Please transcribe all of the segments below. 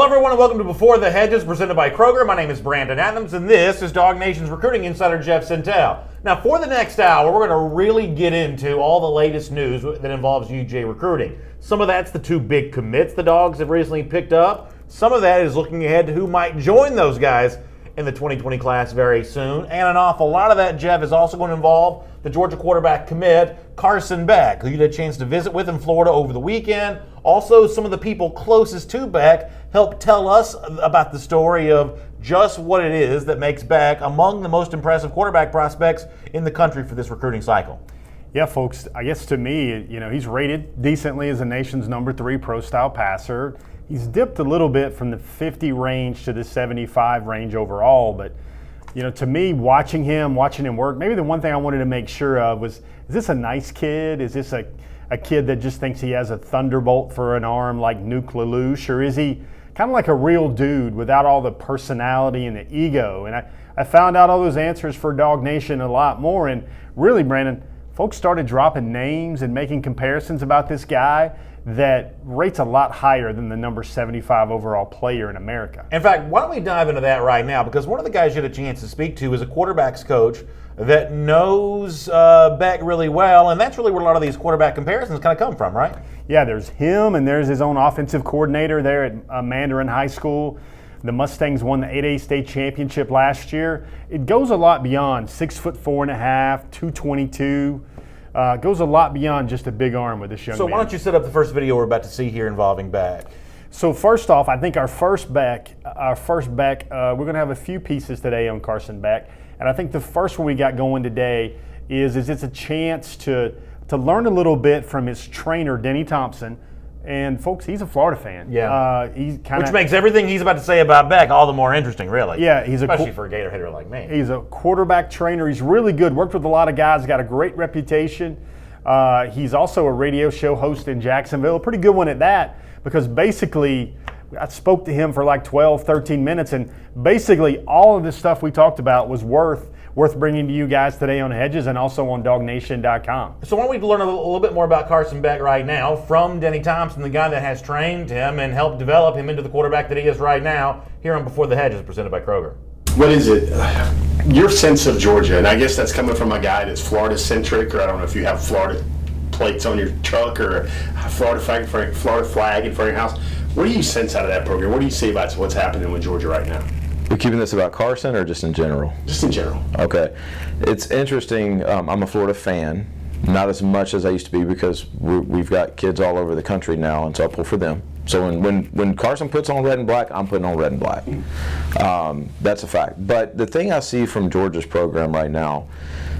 everyone, and welcome to Before the Hedges, presented by Kroger. My name is Brandon Adams, and this is Dog Nation's recruiting insider Jeff Centel. Now, for the next hour, we're going to really get into all the latest news that involves UJ recruiting. Some of that's the two big commits the Dogs have recently picked up. Some of that is looking ahead to who might join those guys in the 2020 class very soon. And an awful lot of that, Jeff, is also going to involve the Georgia quarterback commit, Carson Beck, who you had a chance to visit with in Florida over the weekend. Also, some of the people closest to Beck helped tell us about the story of just what it is that makes Beck among the most impressive quarterback prospects in the country for this recruiting cycle. Yeah, folks, I guess to me, he's rated decently as the nation's #3 pro-style passer. He's dipped a little bit from the 50 range to the 75 range overall, but to me, watching him work, maybe the one thing I wanted to make sure of was, is this a nice kid? Is this a kid that just thinks he has a thunderbolt for an arm like Nuke LaLoosh, or is he kind of like a real dude without all the personality and the ego? And I found out all those answers for Dog Nation a lot more, and really, Brandon, folks started dropping names and making comparisons about this guy that rates a lot higher than the number 75 overall player in America. In fact, why don't we dive into that right now? Because one of the guys you had a chance to speak to is a quarterback's coach that knows Beck really well, and that's really where a lot of these quarterback comparisons kind of come from, right? Yeah, there's him, and there's his own offensive coordinator there at Mandarin High School. The Mustangs won the 8A state championship last year. It goes a lot beyond 6'4.5", 222. It goes a lot beyond just a big arm with this young man. So why don't you set up the first video we're about to see here involving Beck? So first off, I think our first Beck, we're going to have a few pieces today on Carson Beck. And I think the first one we got going today is it's a chance to learn a little bit from his trainer, Denny Thompson. And folks, he's a Florida fan. Yeah. Which makes everything he's about to say about Beck all the more interesting, really. Yeah, especially for a Gator hitter like me. He's a quarterback trainer. He's really good. Worked with a lot of guys. Got a great reputation. He's also a radio show host in Jacksonville. A pretty good one at that, because basically I spoke to him for like 12, 13 minutes, and basically all of this stuff we talked about was worth bringing to you guys today on Hedges and also on DogNation.com. So why don't we learn a little bit more about Carson Beck right now from Denny Thompson, the guy that has trained him and helped develop him into the quarterback that he is right now, here on Before the Hedges, presented by Kroger. What is it? Your sense of Georgia, and I guess that's coming from a guy that's Florida-centric, or I don't know if you have Florida plates on your truck or a Florida flag in front of your house. What do you sense out of that program? What do you see about what's happening with Georgia right now? We're keeping this about Carson or just in general? Just in general. Okay. It's interesting. I'm a Florida fan, not as much as I used to be, because we've got kids all over the country now, and so I pull for them. So when Carson puts on red and black, I'm putting on red and black. That's a fact. But the thing I see from Georgia's program right now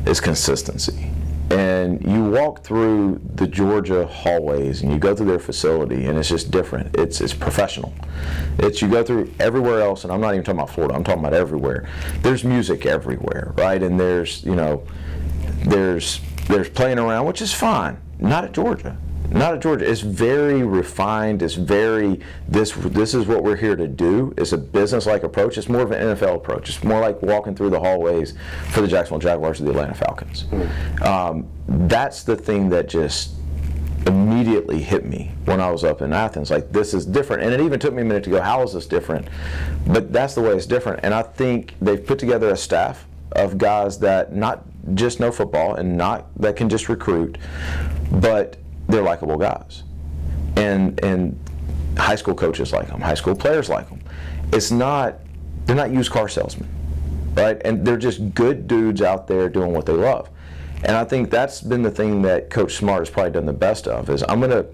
is consistency. And you walk through the Georgia hallways and you go through their facility, and it's just different. It's professional. You go through everywhere else, and I'm not even talking about Florida, I'm talking about everywhere. There's music everywhere, right? And there's playing around, which is fine. Not at Georgia. Not at Georgia. It's very refined. It's very, this is what we're here to do. It's a business-like approach. It's more of an NFL approach. It's more like walking through the hallways for the Jacksonville Jaguars or the Atlanta Falcons. That's the thing that just immediately hit me when I was up in Athens. Like, this is different. And it even took me a minute to go, how is this different? But that's the way it's different. And I think they've put together a staff of guys that not just know football and not that can just recruit, but they're likable guys, and high school coaches like them, high school players like them. They're not used car salesmen, right? And they're just good dudes out there doing what they love. And I think that's been the thing that Coach Smart has probably done the best of, is I'm gonna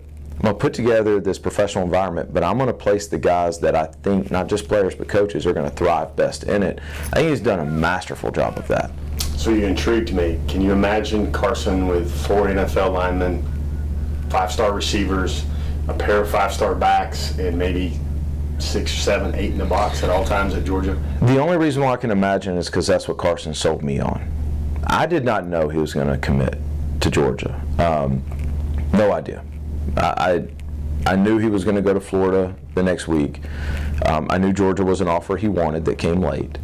put together this professional environment, but I'm gonna place the guys that I think, not just players but coaches, are gonna thrive best in it. I think he's done a masterful job of that. So you intrigued me. Can you imagine Carson with 4 NFL linemen, 5-star receivers, a pair of 5-star backs, and maybe 6, 7, 8 in the box at all times at Georgia? The only reason why I can imagine is because that's what Carson sold me on. I did not know he was going to commit to Georgia. No idea. I knew he was going to go to Florida the next week. I knew Georgia was an offer he wanted that came late.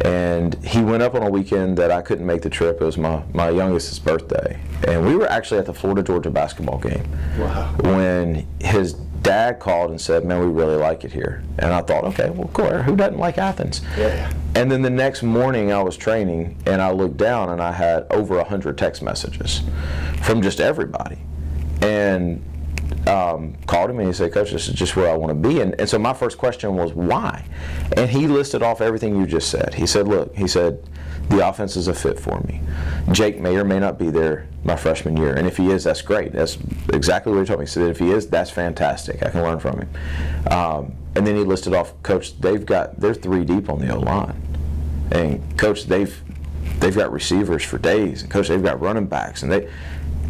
And he went up on a weekend that I couldn't make the trip. It was my youngest's birthday. And we were actually at the Florida-Georgia basketball game. Wow. When his dad dad called and said, man, we really like it here. And I thought, okay, well, cool. Who doesn't like Athens? Yeah. And then the next morning I was training, and I looked down, and I had over 100 text messages from just everybody. And called him, and he said, Coach, this is just where I want to be. And so my first question was, why? And he listed off everything you just said. He said, look, the offense is a fit for me. Jake may or may not be there my freshman year, and if he is, that's great. That's exactly what he told me. He said, if he is, that's fantastic. I can learn from him. And then he listed off, Coach, they're 3 deep on the O-line. And Coach, they've got receivers for days. And Coach, they've got running backs.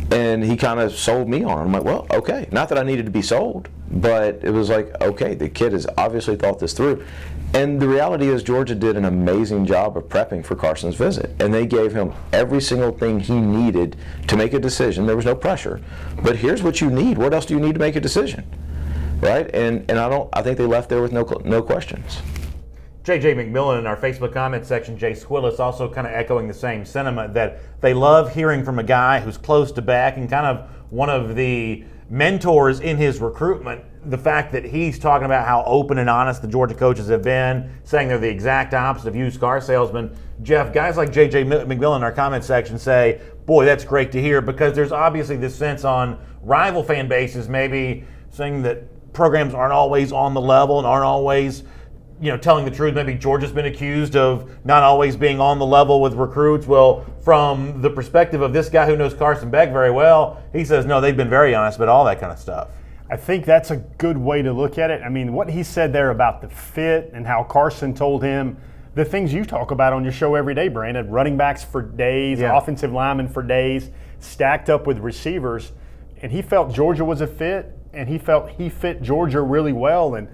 And he kind of sold me on it. I'm like, well, okay. Not that I needed to be sold, but it was like, okay, the kid has obviously thought this through. And the reality is Georgia did an amazing job of prepping for Carson's visit. And they gave him every single thing he needed to make a decision. There was no pressure. But here's what you need. What else do you need to make a decision? Right? And I think they left there with no questions. J.J. McMillan in our Facebook comment section, Jay Squillis, also kind of echoing the same sentiment that they love hearing from a guy who's close to Beck and kind of one of the mentors in his recruitment. The fact that he's talking about how open and honest the Georgia coaches have been, saying they're the exact opposite of used car salesmen. Jeff, guys like J.J. McMillan in our comment section say, boy, that's great to hear, because there's obviously this sense on rival fan bases maybe saying that programs aren't always on the level and aren't always telling the truth. Maybe Georgia's been accused of not always being on the level with recruits. Well, from the perspective of this guy who knows Carson Beck very well, he says, no, they've been very honest about all that kind of stuff. I think that's a good way to look at it. I mean, what he said there about the fit and how Carson told him the things you talk about on your show every day, Brandon, running backs for days, offensive linemen for days, stacked up with receivers. And he felt Georgia was a fit, and he felt he fit Georgia really well. And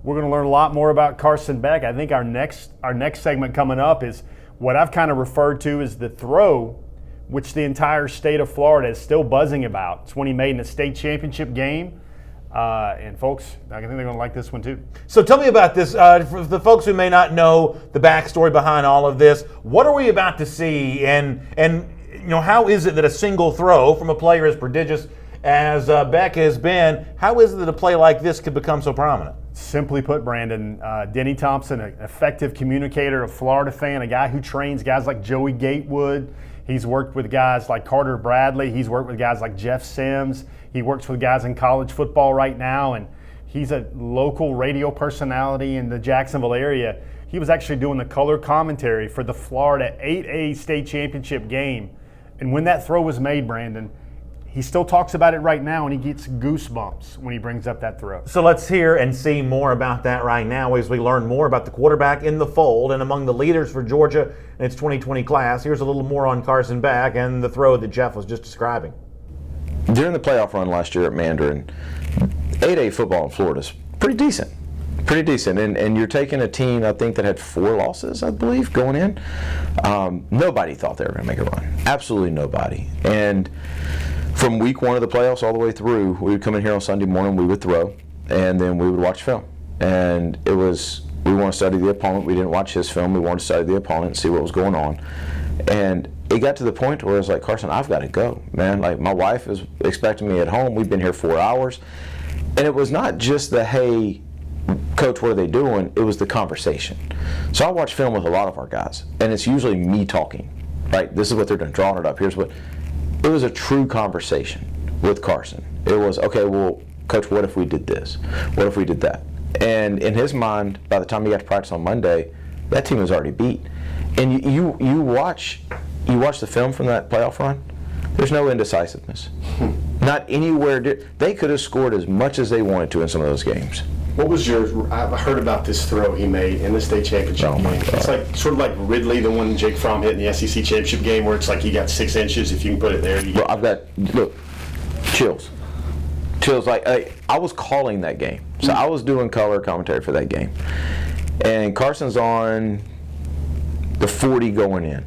we're going to learn a lot more about Carson Beck. I think our next segment coming up is what I've kind of referred to as the throw, which the entire state of Florida is still buzzing about. It's when he made in a state championship game. And folks, I think they're going to like this one too. So tell me about this. For the folks who may not know the backstory behind all of this, what are we about to see? And how is it that a single throw from a player as prodigious as Beck has been, how is it that a play like this could become so prominent? Simply put, Brandon, Denny Thompson, an effective communicator, a Florida fan, a guy who trains guys like Joey Gatewood. He's worked with guys like Carter Bradley. He's worked with guys like Jeff Sims. He works with guys in college football right now, and he's a local radio personality in the Jacksonville area. He was actually doing the color commentary for the Florida 8A state championship game. And when that throw was made, Brandon, he still talks about it right now, and he gets goosebumps when he brings up that throw. So let's hear and see more about that right now as we learn more about the quarterback in the fold and among the leaders for Georgia in its 2020 class. Here's a little more on Carson Beck and the throw that Jeff was just describing. During the playoff run last year at Mandarin, 8A football in Florida is pretty decent. And you're taking a team, I think, that had 4 losses, I believe, going in. Nobody thought they were going to make a run. Absolutely nobody. And from week 1 of the playoffs all the way through, we would come in here on Sunday morning, we would throw, and then we would watch film. And it was, we want to study the opponent. We didn't watch his film. We wanted to study the opponent and see what was going on. And it got to the point where it was like, Carson, I've got to go, man. Like, my wife is expecting me at home. We've been here 4 hours. And it was not just the, hey, Coach, what are they doing? It was the conversation. So I watch film with a lot of our guys, and it's usually me talking, right? This is what they're doing, drawing it up. Here's what. It was a true conversation with Carson. It was, okay, well, Coach, what if we did this? What if we did that? And in his mind, by the time he got to practice on Monday, that team was already beat. And you watch the film from that playoff run, there's no indecisiveness. Not anywhere. They could have scored as much as they wanted to in some of those games. What was I've heard about this throw he made in the state championship game. It's like sort of like Ridley, the one Jake Fromm hit in the SEC championship game, where it's like he got 6 inches. If you can put it there. Well, I've got, look, chills. Like, I was calling that game, so I was doing color commentary for that game, and Carson's on the 40 going in,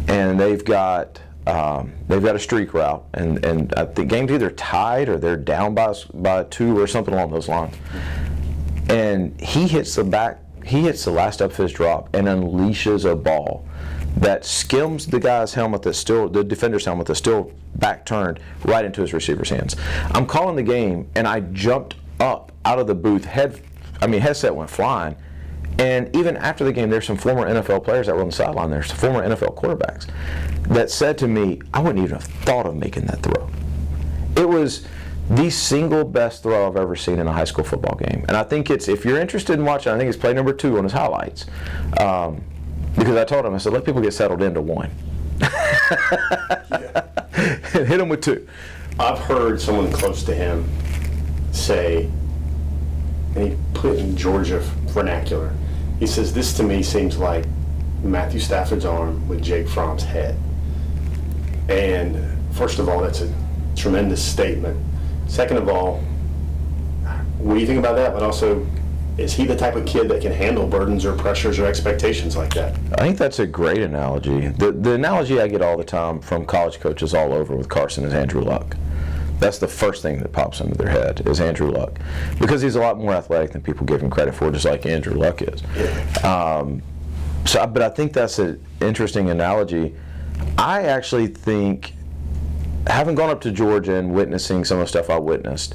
and they've got a streak route, and the game's either tied or they're down by 2 or something along those lines. And he hits the last up of his drop and unleashes a ball that skims the guy's helmet the defender's helmet that's still back turned right into his receiver's hands. I'm calling the game, and I jumped up out of the booth. Headset went flying. And even after the game, there's some former NFL players that were on the sideline. There's some former NFL quarterbacks that said to me, I wouldn't even have thought of making that throw. It was the single best throw I've ever seen in a high school football game. And I think if you're interested in watching, I think it's play number 2 on his highlights. Because I told him, I said, let people get settled into 1. Hit him with 2. I've heard someone close to him say, and he put it in Georgia vernacular, he says, this to me seems like Matthew Stafford's arm with Jake Fromm's head. And first of all, that's a tremendous statement. Second of all, what do you think about that? But also, is he the type of kid that can handle burdens or pressures or expectations like that? I think that's a great analogy. The analogy I get all the time from college coaches all over with Carson is Andrew Luck. That's the first thing that pops into their head is Andrew Luck, because he's a lot more athletic than people give him credit for, just like Andrew Luck is. But I think that's an interesting analogy. I actually think, having gone up to Georgia and witnessing some of the stuff I witnessed,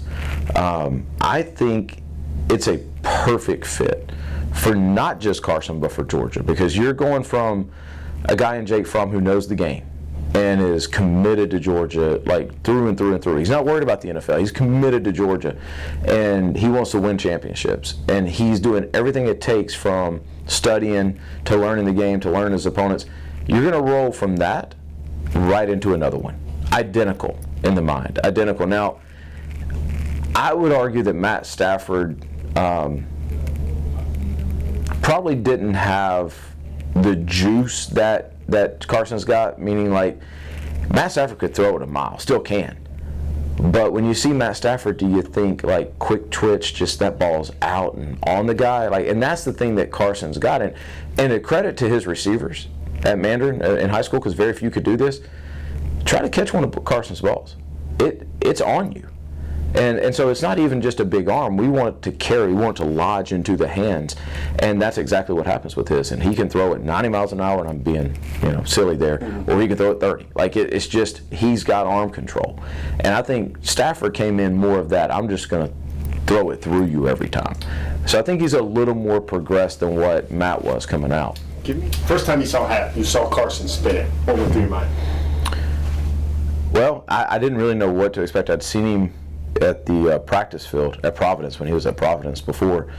I think it's a perfect fit for not just Carson, but for Georgia, because you're going from a guy in Jake Fromm who knows the game and is committed to Georgia, like through and through and through. He's not worried about the NFL. He's committed to Georgia, and he wants to win championships. And he's doing everything it takes, from studying to learning the game to learning his opponents. You're going to roll from that right into another one. Identical in the mind. Identical. Now, I would argue that Matt Stafford probably didn't have the juice that Carson's got, meaning like Matt Stafford could throw it a mile, still can. But when you see Matt Stafford, do you think like quick twitch, just that ball's out and on the guy? And that's the thing that Carson's got. And a credit to his receivers at Mandarin in high school, because very few could do this. Try to catch one of Carson's balls. It's on you. And so it's not even just a big arm. We want it to carry, we want it to lodge into the hands, and that's exactly what happens with his. And he can throw it 90 miles an hour, and I'm being silly there, or he can throw it 30. Like it's just, he's got arm control. And I think Stafford came in more of that, I'm just going to throw it through you every time. So I think he's a little more progressed than what Matt was coming out. First time you saw Carson spin it, what went through your mind? Well, I didn't really know what to expect. I'd seen him at the practice field at Providence, when he was at Providence before,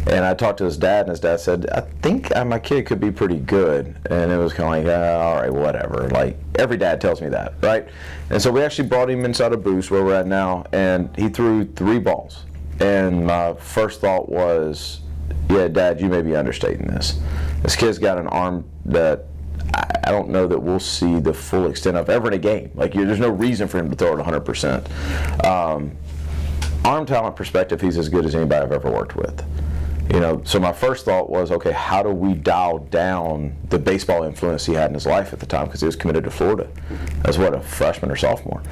and I talked to his dad, and his dad said, I think my kid could be pretty good. And it was kind of like, all right, whatever. Like every dad tells me that, right? And so we actually brought him inside a boost where we're at now, and he threw 3 balls. And my first thought was, yeah, Dad, you may be understating this. This kid's got an arm that I don't know that we'll see the full extent of ever in a game. Like, there's no reason for him to throw it 100%. Arm talent perspective, he's as good as anybody I've ever worked with. So my first thought was, okay, how do we dial down the baseball influence he had in his life at the time, because he was committed to Florida as a freshman or sophomore.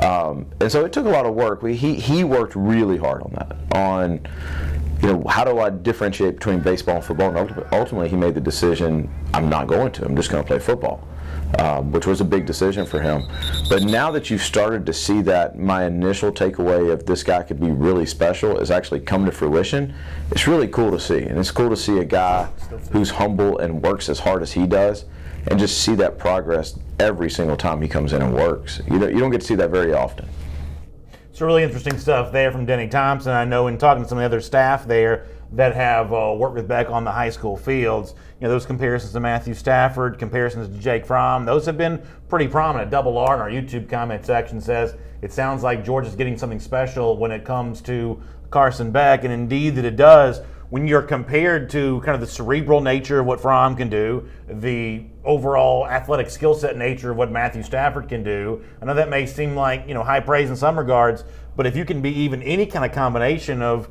And so it took a lot of work. He worked really hard on that, how do I differentiate between baseball and football? And ultimately, he made the decision, I'm not going to. I'm just going to play football, which was a big decision for him. But now that you've started to see that, my initial takeaway of this guy could be really special is actually come to fruition. It's really cool to see. And it's cool to see a guy who's humble and works as hard as he does, and just see that progress every single time he comes in and works. You don't get to see that very often. Some really interesting stuff there from Denny Thompson. I know in talking to some of the other staff there that have worked with Beck on the high school fields, those comparisons to Matthew Stafford, comparisons to Jake Fromm, those have been pretty prominent. Double R in our YouTube comment section says it sounds like Georgia's getting something special when it comes to Carson Beck, and indeed that it does. When you're compared to kind of the cerebral nature of what Fromm can do, the overall athletic skill set nature of what Matthew Stafford can do, I know that may seem like high praise in some regards, but if you can be even any kind of combination of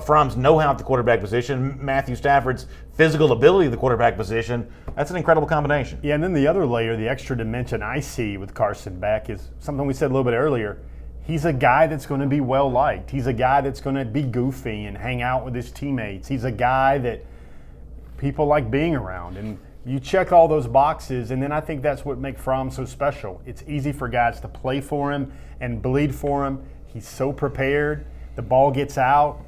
Fromm's know-how at the quarterback position, Matthew Stafford's physical ability at the quarterback position, that's an incredible combination. Yeah, and then the other layer, the extra dimension I see with Carson Beck is something we said a little bit earlier. He's a guy that's going to be well-liked. He's a guy that's going to be goofy and hang out with his teammates. He's a guy that people like being around. And you check all those boxes, and then I think that's what makes Fromm so special. It's easy for guys to play for him and bleed for him. He's so prepared. the ball gets out.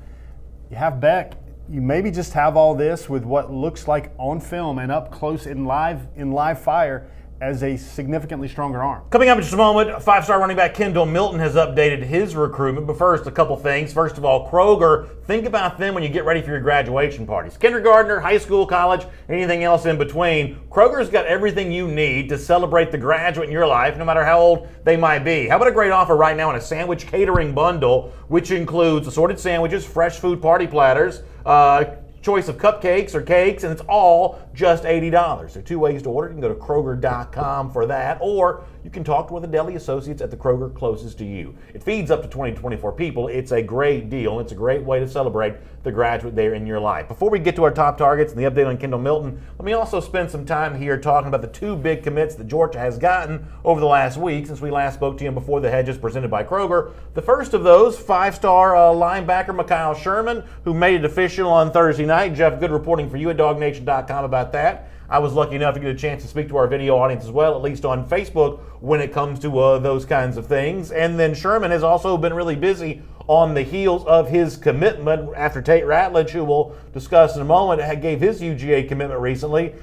You have Beck. You maybe just have all this with what looks like on film and up close in live fire as a significantly stronger arm. Coming up in just a moment, five-star running back Kendall Milton has updated his recruitment. But first, a couple things. First of all, Kroger, think about them when you get ready for your graduation parties. Kindergartner, high school, college, anything else in between. Kroger's got everything you need to celebrate the graduate in your life, no matter how old they might be. How about a great offer right now on a sandwich catering bundle, which includes assorted sandwiches, fresh food party platters, choice of cupcakes or cakes, and it's all just $80. There are two ways to order. You can go to Kroger.com for that, or you can talk to one of the deli associates at the Kroger closest to you. It feeds up to 20 to 24 people. It's a great deal, and it's a great way to celebrate the graduate there in your life. Before we get to our top targets and the update on Kendall Milton, let me also spend some time here talking about the two big commits that Georgia has gotten over the last week since we last spoke to you before the Hedges presented by Kroger. The first of those, five-star linebacker Mekhi Sherman, who made it official on Thursday night. Jeff, good reporting for you at DogNation.com about that. I was lucky enough to get a chance to speak to our video audience as well, at least on Facebook, when it comes to those kinds of things. And then Sherman has also been really busy on the heels of his commitment after Tate Ratledge, who we'll discuss in a moment, gave his UGA commitment recently.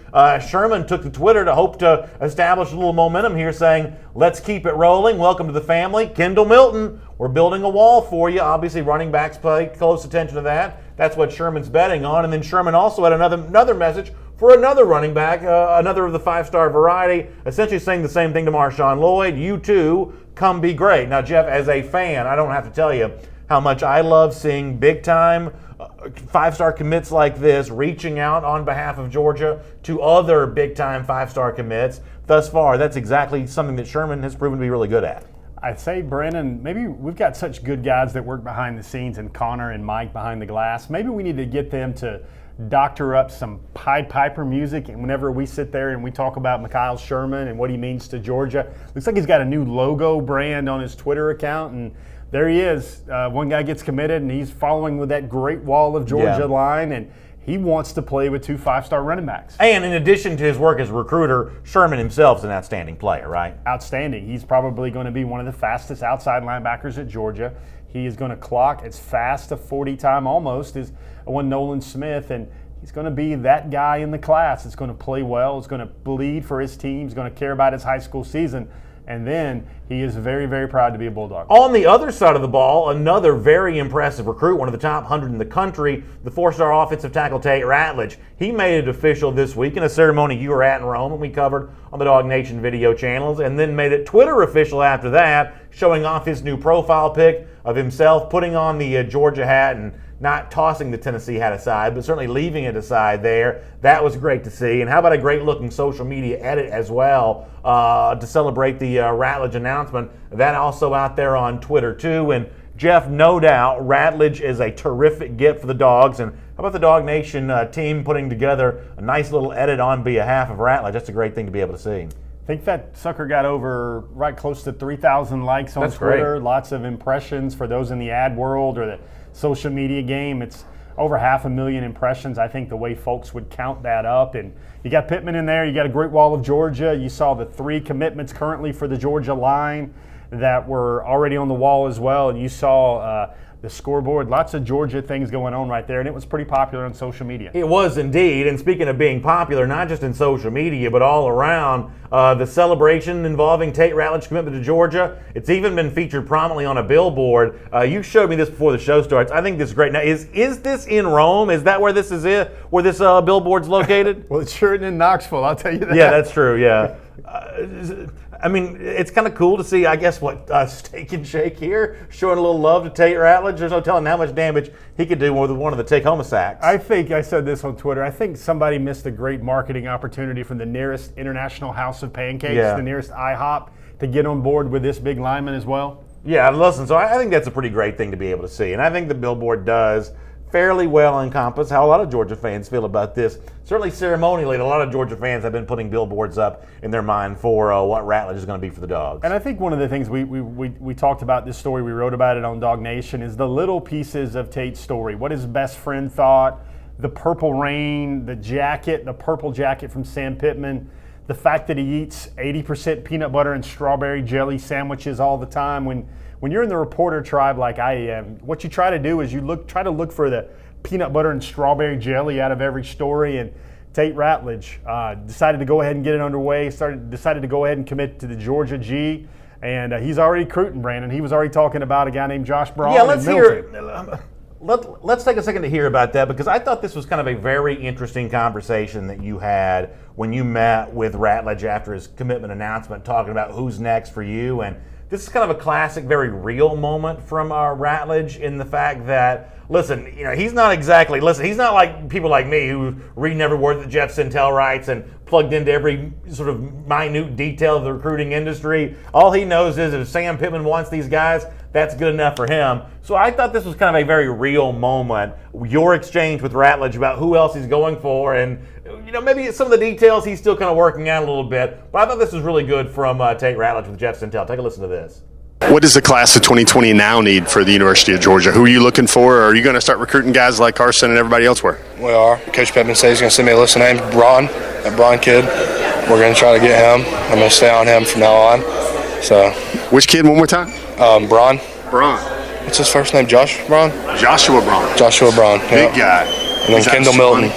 Sherman took to Twitter to hope to establish a little momentum here, saying, let's keep it rolling. Welcome to the family. Kendall Milton, we're building a wall for you. Obviously, running backs pay close attention to that. That's what Sherman's betting on. And then Sherman also had another message for another running back, another of the five-star variety, essentially saying the same thing to Marshawn Lloyd. You too, come be great. Now, Jeff, as a fan, I don't have to tell you how much I love seeing big-time five-star commits like this reaching out on behalf of Georgia to other big-time five-star commits. Thus far, that's exactly something that Sherman has proven to be really good at. I'd say, Brandon, maybe we've got such good guys that work behind the scenes, and Connor and Mike behind the glass. Maybe we need to get them to doctor up some Pied Piper music, and whenever we sit there and we talk about Mekhi Sherman and what he means to Georgia, looks like he's got a new logo brand on his Twitter account, and there he is. One guy gets committed, and he's following with that great wall of Georgia line, and he wants to play with two five-star running backs. And in addition to his work as a recruiter, Sherman himself is an outstanding player, right? Outstanding. He's probably going to be one of the fastest outside linebackers at Georgia. He is going to clock as fast a 40 time almost as one Nolan Smith, and he's going to be that guy in the class. It's going to play well. It's going to bleed for his team. He's going to care about his high school season. And then he is very, very proud to be a Bulldog. On the other side of the ball, another very impressive recruit, one of the top 100 in the country, the four-star offensive tackle Tate Ratledge. He made it official this week in a ceremony you were at in Rome and we covered on the Dog Nation video channels, and then made it Twitter official after that, showing off his new profile pic of himself putting on the Georgia hat and not tossing the Tennessee hat aside, but certainly leaving it aside there. That was great to see. And how about a great-looking social media edit as well to celebrate the Ratledge announcement. That also out there on Twitter, too. And, Jeff, no doubt, Ratledge is a terrific get for the Dogs. And how about the Dog Nation team putting together a nice little edit on behalf of Ratledge? That's a great thing to be able to see. I think that sucker got over right close to 3,000 likes on That's Twitter. Great. Lots of impressions for those in the ad world or the social media game. It's over 500,000 impressions. I think the way folks would count that up. And you got Pittman in there. You got a great wall of Georgia. You saw the 3 commitments currently for the Georgia line that were already on the wall as well. And you saw the scoreboard. Lots of Georgia things going on right there. And it was pretty popular on social media. It was indeed. And speaking of being popular, not just in social media, but all around, the celebration involving Tate Ratledge's commitment to Georgia, it's even been featured prominently on a billboard. You showed me this before the show starts. I think this is great. Now, is this in Rome? Is that where this is where this billboard's located? Well, it's sure in Knoxville, I'll tell you that. Yeah, that's true, yeah. I mean, it's kind of cool to see, I guess, Steak and Shake here, showing a little love to Tate Ratledge. There's no telling how much damage he could do with one of the take-home sacks. I think I said this on Twitter. I think somebody missed a great marketing opportunity from the nearest International House of Pancakes, the nearest IHOP, to get on board with this big lineman as well. Yeah, listen, so I think that's a pretty great thing to be able to see. And I think the billboard does fairly well encompass how a lot of Georgia fans feel about this. Certainly ceremonially, a lot of Georgia fans have been putting billboards up in their mind for what Ratledge is going to be for the Dogs. And I think one of the things we talked about this story, we wrote about it on Dog Nation, is the little pieces of Tate's story. What his best friend thought, the purple rain, the jacket, the purple jacket from Sam Pittman, the fact that he eats 80% peanut butter and strawberry jelly sandwiches all the time. When you're in the reporter tribe like I am, what you try to do is try to look for the peanut butter and strawberry jelly out of every story. And Tate Ratledge decided to go ahead and get it underway, decided to go ahead and commit to the Georgia G. And he's already recruiting, Brandon. He was already talking about a guy named Josh Braun. Yeah, let's hear. Let's take a second to hear about that, because I thought this was kind of a very interesting conversation that you had when you met with Ratledge after his commitment announcement, talking about who's next for you. And this is kind of a classic, very real moment from Ratledge, in the fact that, listen, he's not like people like me who reading every word that Jeff Sentell writes and plugged into every sort of minute detail of the recruiting industry. All he knows is if Sam Pittman wants these guys, that's good enough for him. So I thought this was kind of a very real moment, your exchange with Ratledge about who else he's going for, and maybe some of the details he's still kind of working out a little bit. But I thought this was really good from Tate Ratledge with Jeff Sentell. Take a listen to this. What does the class of 2020 now need for the University of Georgia? Who are you looking for? Or are you going to start recruiting guys like Carson and everybody else were? We are. Coach Pittman said he's going to send me a list of names. Braun, that Braun kid. We're going to try to get him. I'm going to stay on him from now on. So, which kid, one more time? Braun. Braun. What's his first name? Josh Braun? Joshua Braun. Joshua Braun. Big guy. And then Kendall Milton.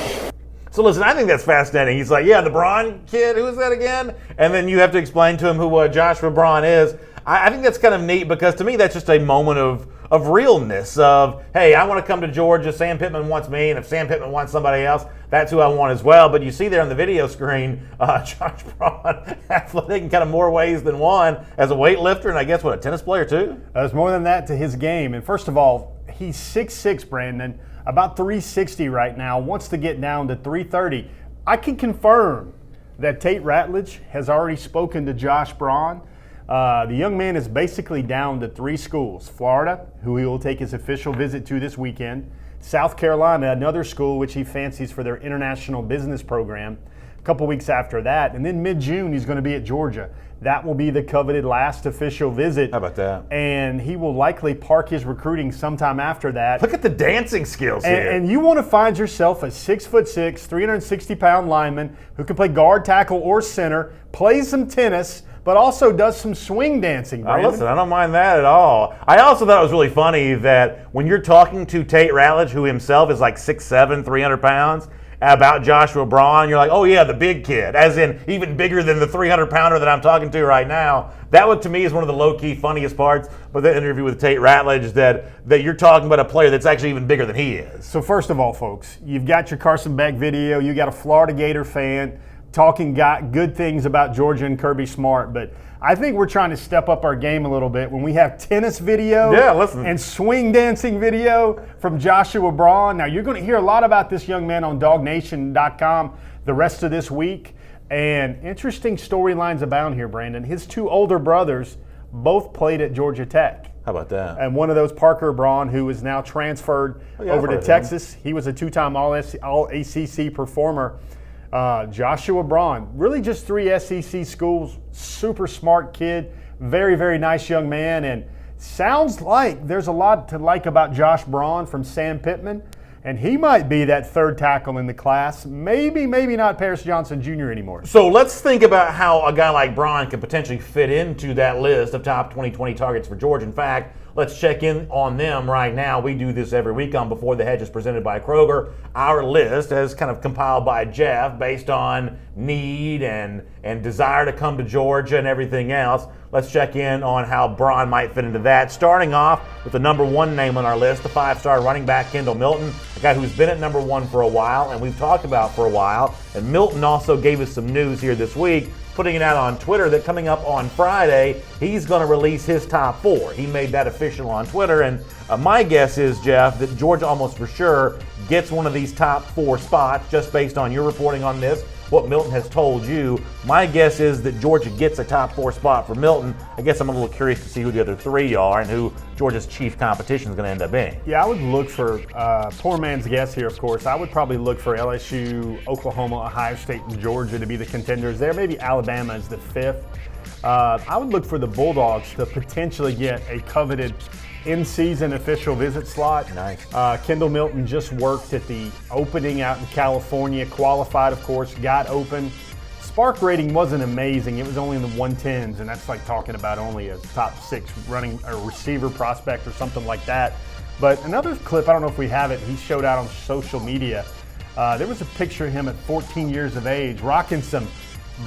So listen, I think that's fascinating. He's like, yeah, the Braun kid, who's that again? And then you have to explain to him who Joshua Braun is. I think that's kind of neat, because to me that's just a moment of realness of, hey, I want to come to Georgia. Sam Pittman wants me, and if Sam Pittman wants somebody else, that's who I want as well. But you see there on the video screen, Josh Braun, athletic in kind of more ways than one, as a weightlifter, and I guess, a tennis player too? There's more than that to his game. And first of all, he's 6'6", Brandon, about 360 right now, wants to get down to 330. I can confirm that Tate Ratledge has already spoken to Josh Braun. The young man is basically down to 3 schools: Florida, who he will take his official visit to this weekend; South Carolina, another school which he fancies for their international business program, a couple weeks after that, and then mid-June he's going to be at Georgia. That will be the coveted last official visit. How about that? And he will likely park his recruiting sometime after that. Look at the dancing skills here. And you want to find yourself a 6'6", 360-pound lineman who can play guard, tackle, or center, plays some tennis, but also does some swing dancing, Brandon. Listen, I don't mind that at all. I also thought it was really funny that when you're talking to Tate Ratledge, who himself is like 6'7", 300 pounds, about Joshua Braun, you're like, oh yeah, the big kid, as in even bigger than the 300-pounder that I'm talking to right now. That one, to me, is one of the low-key funniest parts of the interview with Tate Ratledge, that you're talking about a player that's actually even bigger than he is. So first of all, folks, you've got your Carson Beck video, you got a Florida Gator fan talking good things about Georgia and Kirby Smart, but I think we're trying to step up our game a little bit when we have tennis video and swing dancing video from Joshua Braun. Now, you're going to hear a lot about this young man on DogNation.com the rest of this week, and interesting storylines abound here, Brandon. His 2 older brothers both played at Georgia Tech. How about that? And one of those, Parker Braun, who is now transferred over to Texas. He was a 2-time All-ACC performer. Joshua Braun, really just 3 SEC schools, super smart kid, very, very nice young man, and sounds like there's a lot to like about Josh Braun from Sam Pittman, and he might be that 3rd tackle in the class, maybe not Paris Johnson Jr. anymore. So let's think about how a guy like Braun could potentially fit into that list of top 2020 targets for Georgia. In fact, let's check in on them right now. We do this every week on Before the Hedges presented by Kroger. Our list is kind of compiled by Jeff based on need and desire to come to Georgia and everything else. Let's check in on how Braun might fit into that. Starting off with the number 1 name on our list, the 5-star running back Kendall Milton, a guy who's been at number 1 for a while and we've talked about for a while. And Milton also gave us some news here this week, putting it out on Twitter that coming up on Friday, he's going to release his top 4. He made that official on Twitter, and my guess is, Jeff, that Georgia almost for sure gets one of these top 4 spots just based on your reporting on this, what Milton has told you. My guess is that Georgia gets a top 4 spot for Milton. I guess I'm a little curious to see who the other 3 are and who Georgia's chief competition is going to end up being. Yeah, I would look for, poor man's guess here, of course, I would probably look for LSU, Oklahoma, Ohio State, and Georgia to be the contenders there. Maybe Alabama is the 5th. I would look for the Bulldogs to potentially get a coveted in-season official visit slot. Nice. Kendall Milton just worked at the opening out in California, qualified, of course, got open, SPARQ rating wasn't amazing. It was only in the 110s, and that's like talking about only a top 6 running or receiver prospect or something like that. But another clip, I don't know if we have it, he showed out on social media. There was a picture of him at 14 years of age rocking some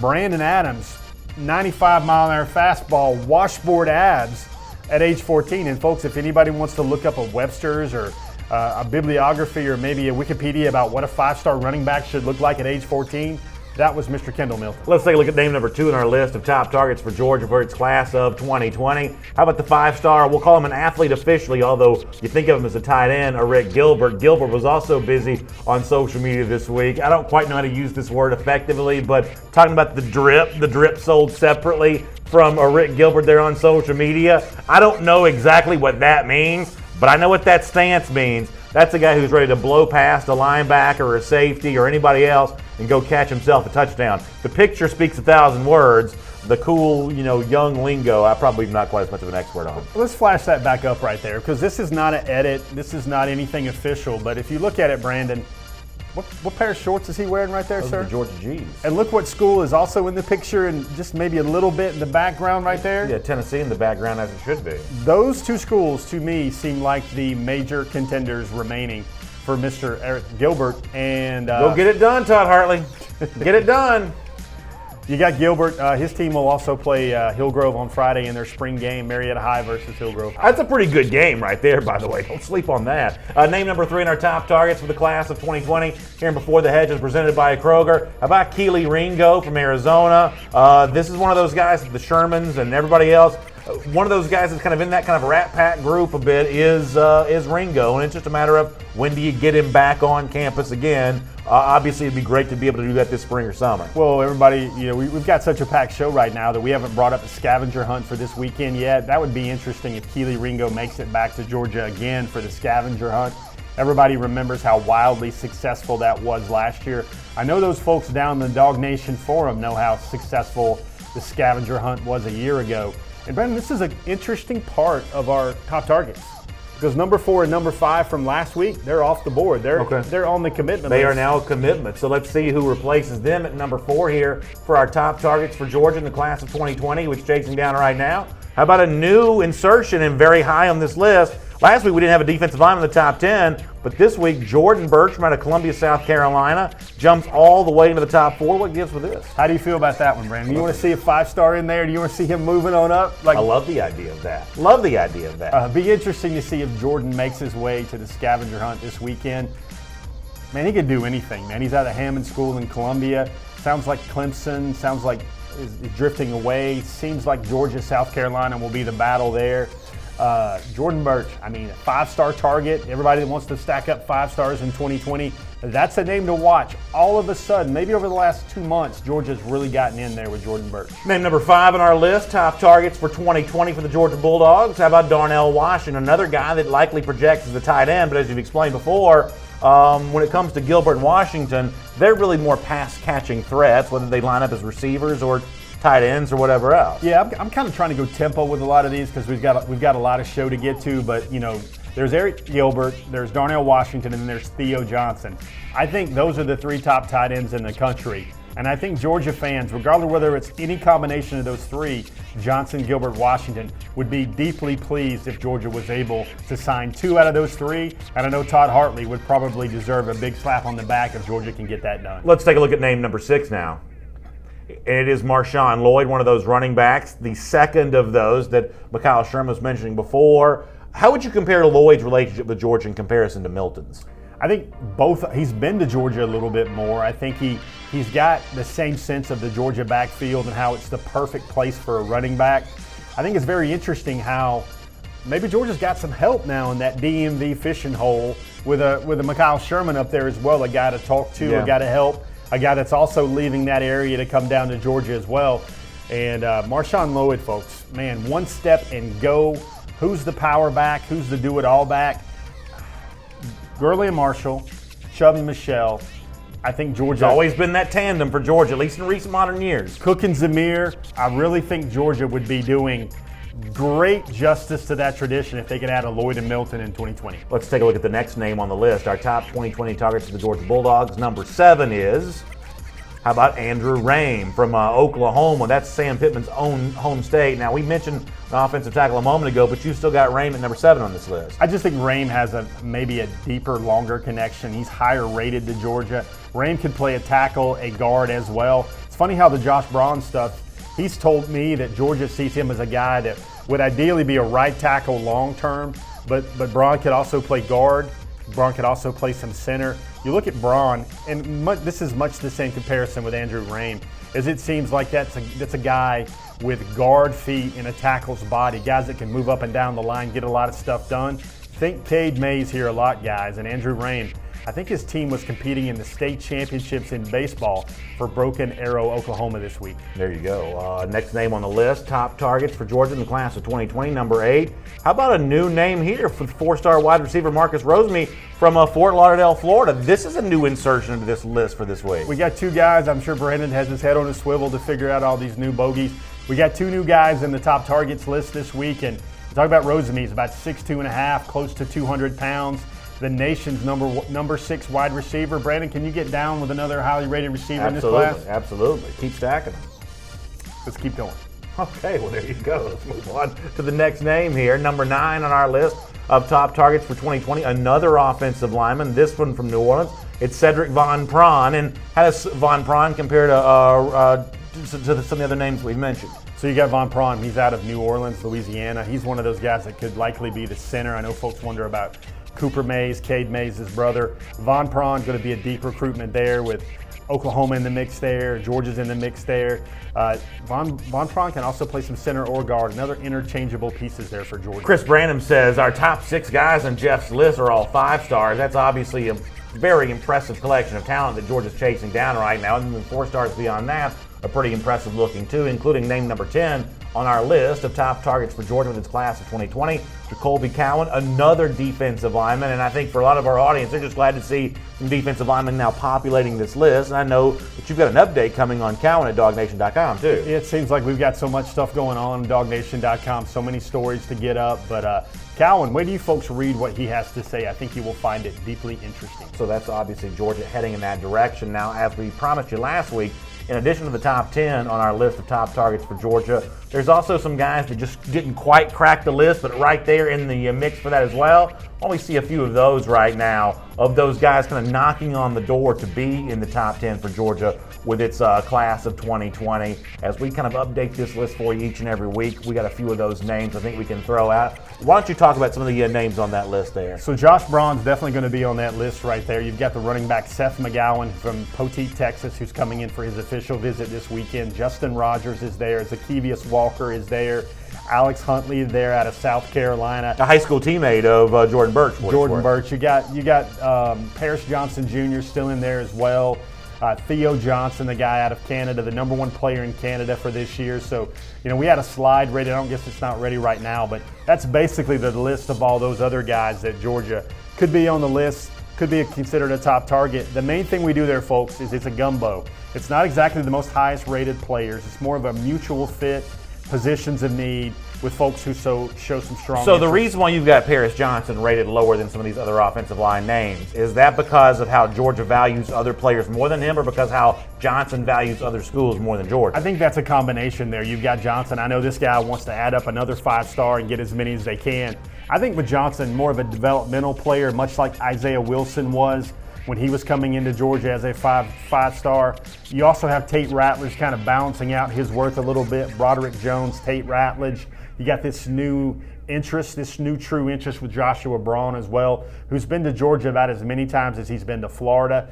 Brandon Adams 95-mile-an-hour fastball washboard abs at age 14. And folks, if anybody wants to look up a Webster's or a bibliography or maybe a Wikipedia about what a 5-star running back should look like at age 14, that was Mr. Kendall Milton. Let's take a look at name number 2 in our list of top targets for Georgia for its class of 2020. How about the 5-star? We'll call him an athlete officially, although you think of him as a tight end, Rick Gilbert. Gilbert was also busy on social media this week. I don't quite know how to use this word effectively, but talking about the drip sold separately from Rick Gilbert there on social media. I don't know exactly what that means, but I know what that stance means. That's a guy who's ready to blow past a linebacker or a safety or anybody else and go catch himself a touchdown. The picture speaks 1,000 words. The cool, young lingo, I'm probably not quite as much of an expert on. Let's flash that back up right there, because this is not an edit. This is not anything official. But if you look at it, Brandon, what pair of shorts is he wearing right there, Those sir? are the Georgia G's. And look what school is also in the picture and just maybe a little bit in the background right there. Yeah, Tennessee in the background as it should be. Those 2 schools, to me, seem like the major contenders remaining for Mr. Eric Gilbert. And Go get it done, Todd Hartley. Get it done. You got Gilbert. His team will also play Hillgrove on Friday in their spring game, Marietta High versus Hillgrove. That's a pretty good game right there, by the way. Don't sleep on that. Name number 3 in our top targets for the class of 2020. Here before the Hedges, presented by Kroger. How about Keely Ringo from Arizona? This is one of those guys, the Shermans and everybody else. One of those guys that's kind of in that kind of Rat Pack group a bit is Ringo, and it's just a matter of when do you get him back on campus again. Obviously, it'd be great to be able to do that this spring or summer. Well, everybody, we've got such a packed show right now that we haven't brought up the scavenger hunt for this weekend yet. That would be interesting if Keely Ringo makes it back to Georgia again for the scavenger hunt. Everybody remembers how wildly successful that was last year. I know those folks down in the Dog Nation forum know how successful the scavenger hunt was a year ago. And Brandon, this is an interesting part of our top targets, because number 4 and number 5 from last week, they're off the board. They're on the commitment They list. are now a commitment. So let's see who replaces them at number 4 here for our top targets for Georgia in the class of 2020, which Jake's down right now. How about a new insertion and very high on this list? Last week we didn't have a defensive lineman in the top 10, but this week Jordan Bertram out of Columbia, South Carolina, jumps all the way into the top 4. What gives with this? How do you feel about that one, Brandon? You want to see a 5-star in there? Do you want to see him moving on up? I love the idea of that. Love the idea of that. Be interesting to see if Jordan makes his way to the scavenger hunt this weekend. Man, he could do anything, man. He's out of Hammond School in Columbia. Sounds like Clemson. Sounds like is drifting away. Seems like Georgia, South Carolina will be the battle there. Jordan Birch, a 5-star target. Everybody that wants to stack up 5 stars in 2020, that's a name to watch. All of a sudden, maybe over the last 2 months, Georgia's really gotten in there with Jordan Birch. Name number 5 on our list, top targets for 2020 for the Georgia Bulldogs. How about Darnell Washington, another guy that likely projects as a tight end, but as you've explained before, when it comes to Gilbert and Washington, they're really more pass-catching threats, whether they line up as receivers or tight ends or whatever else. Yeah, I'm kind of trying to go tempo with a lot of these because we've got a lot of show to get to. But there's Eric Gilbert, there's Darnell Washington, and then there's Theo Johnson. I think those are the 3 top tight ends in the country. And I think Georgia fans, regardless of whether it's any combination of those 3, Johnson, Gilbert, Washington, would be deeply pleased if Georgia was able to sign 2 out of those 3. And I know Todd Hartley would probably deserve a big slap on the back if Georgia can get that done. Let's take a look at name number 6 now. And it is Marshawn Lloyd, one of those running backs, the second of those that Mikhail Sherman was mentioning before. How would you compare Lloyd's relationship with Georgia in comparison to Milton's? I think both. He's been to Georgia a little bit more. I think he's got the same sense of the Georgia backfield and how it's the perfect place for a running back. I think it's very interesting how maybe Georgia's got some help now in that DMV fishing hole with a Mikhail Sherman up there as well, a guy to talk to, a guy to help. A guy that's also leaving that area to come down to Georgia as well. And Marshawn Lloyd, folks, man, one step and go. Who's the power back? Who's the do-it-all back? Gurley and Marshall, Chubb and Michelle. I think Georgia... It's always been that tandem for Georgia, at least in recent modern years. Cook and Zamir, I really think Georgia would be doing great justice to that tradition if they could add a Lloyd and Milton in 2020. Let's take a look at the next name on the list. Our top 2020 targets for the Georgia Bulldogs. Number 7 is How about Andrew Rame from Oklahoma? That's Sam Pittman's own home state. Now, we mentioned an offensive tackle a moment ago, but you still got Rame at number 7 on this list. I just think Rame has maybe a deeper, longer connection. He's higher rated to Georgia. Rame could play a tackle, a guard as well. It's funny how the Josh Braun stuff, he's told me that Georgia sees him as a guy that would ideally be a right tackle long term, but Braun could also play guard. Braun could also play some center. You look at Braun, and this is much the same comparison with Andrew Rame, as it seems like that's a guy with guard feet and a tackle's body, guys that can move up and down the line, get a lot of stuff done. Think Cade Mays here a lot, guys, and Andrew Rame. I think his team was competing in the state championships in baseball for Broken Arrow, Oklahoma this week. There you go. Next name on the list, top targets for Georgia in the class of 2020, number 8. How about a new name here for 4-star wide receiver Marcus Rosemy from Fort Lauderdale, Florida? This is a new insertion into this list for this week. We got 2 guys. I'm sure Brandon has his head on a swivel to figure out all these new bogeys. We got 2 new guys in the top targets list this week, and talk about Rosemy. He's about 6'2.5", close to 200 pounds. The nation's number 6 wide receiver. Brandon, can you get down with another highly rated receiver in this class? Absolutely. Keep stacking them. Let's keep going. Okay, well, there you go. Let's move on to the next name here. Number 9 on our list of top targets for 2020, another offensive lineman, this one from New Orleans. It's Cedric Von Prawn. And how does Von Prawn compare to some of the other names we've mentioned? So you got Von Prawn. He's out of New Orleans, Louisiana. He's one of those guys that could likely be the center. I know folks wonder about Cooper Mays, Cade Mays, his brother. Von Prawn going to be a deep recruitment there with Oklahoma in the mix there. Georgia's in the mix there. Von Prawn can also play some center or guard. Another interchangeable pieces there for Georgia. Chris Branham says our top 6 guys on Jeff's list are all 5-stars. That's obviously a very impressive collection of talent that Georgia's chasing down right now. And the 4 stars beyond that are pretty impressive looking too, including name number 10 on our list of top targets for Georgia with its class of 2020, Jacoby Cowan, another defensive lineman. And I think for a lot of our audience, they're just glad to see some defensive linemen now populating this list. And I know that you've got an update coming on Cowan at DogNation.com too. It seems like we've got so much stuff going on DogNation.com, so many stories to get up. But Cowan, wait till you folks read what he has to say. I think you will find it deeply interesting. So that's obviously Georgia heading in that direction. Now, as we promised you last week, in addition to the top 10 on our list of top targets for Georgia, there's also some guys that just didn't quite crack the list, but right there in the mix for that as well. Why don't we see a few of those right now, of those guys kind of knocking on the door to be in the top 10 for Georgia with its class of 2020. As we kind of update this list for you each and every week, we got a few of those names I think we can throw out. Why don't you talk about some of the names on that list there? So Josh Braun's definitely going to be on that list right there. You've got the running back Seth McGowan from Poteet, Texas, who's coming in for his official visit this weekend. Justin Rogers is there. Zacchaeus Walker is there. Alex Huntley there out of South Carolina. A high school teammate of Jordan Birch. Jordan Birch. You got Paris Johnson Jr. still in there as well. Theo Johnson, the guy out of Canada, the number 1 player in Canada for this year. So, we had a slide ready. I don't guess it's not ready right now, but that's basically the list of all those other guys that Georgia could be on the list, could be considered a top target. The main thing we do there, folks, is it's a gumbo. It's not exactly the most highest rated players. It's more of a mutual fit, positions of need with folks who show some strong So interest. the reason why you've got Paris Johnson rated lower than some of these other offensive line names, is that because of how Georgia values other players more than him, or because how Johnson values other schools more than Georgia? I think that's a combination there. You've got Johnson. I know this guy wants to add up another 5-star and get as many as they can. I think with Johnson, more of a developmental player, much like Isaiah Wilson was when he was coming into Georgia as a five-star. You also have Tate Ratledge kind of balancing out his worth a little bit. Broderick Jones, Tate Ratledge. You got this new interest, this new true interest with Joshua Braun as well, who's been to Georgia about as many times as he's been to Florida.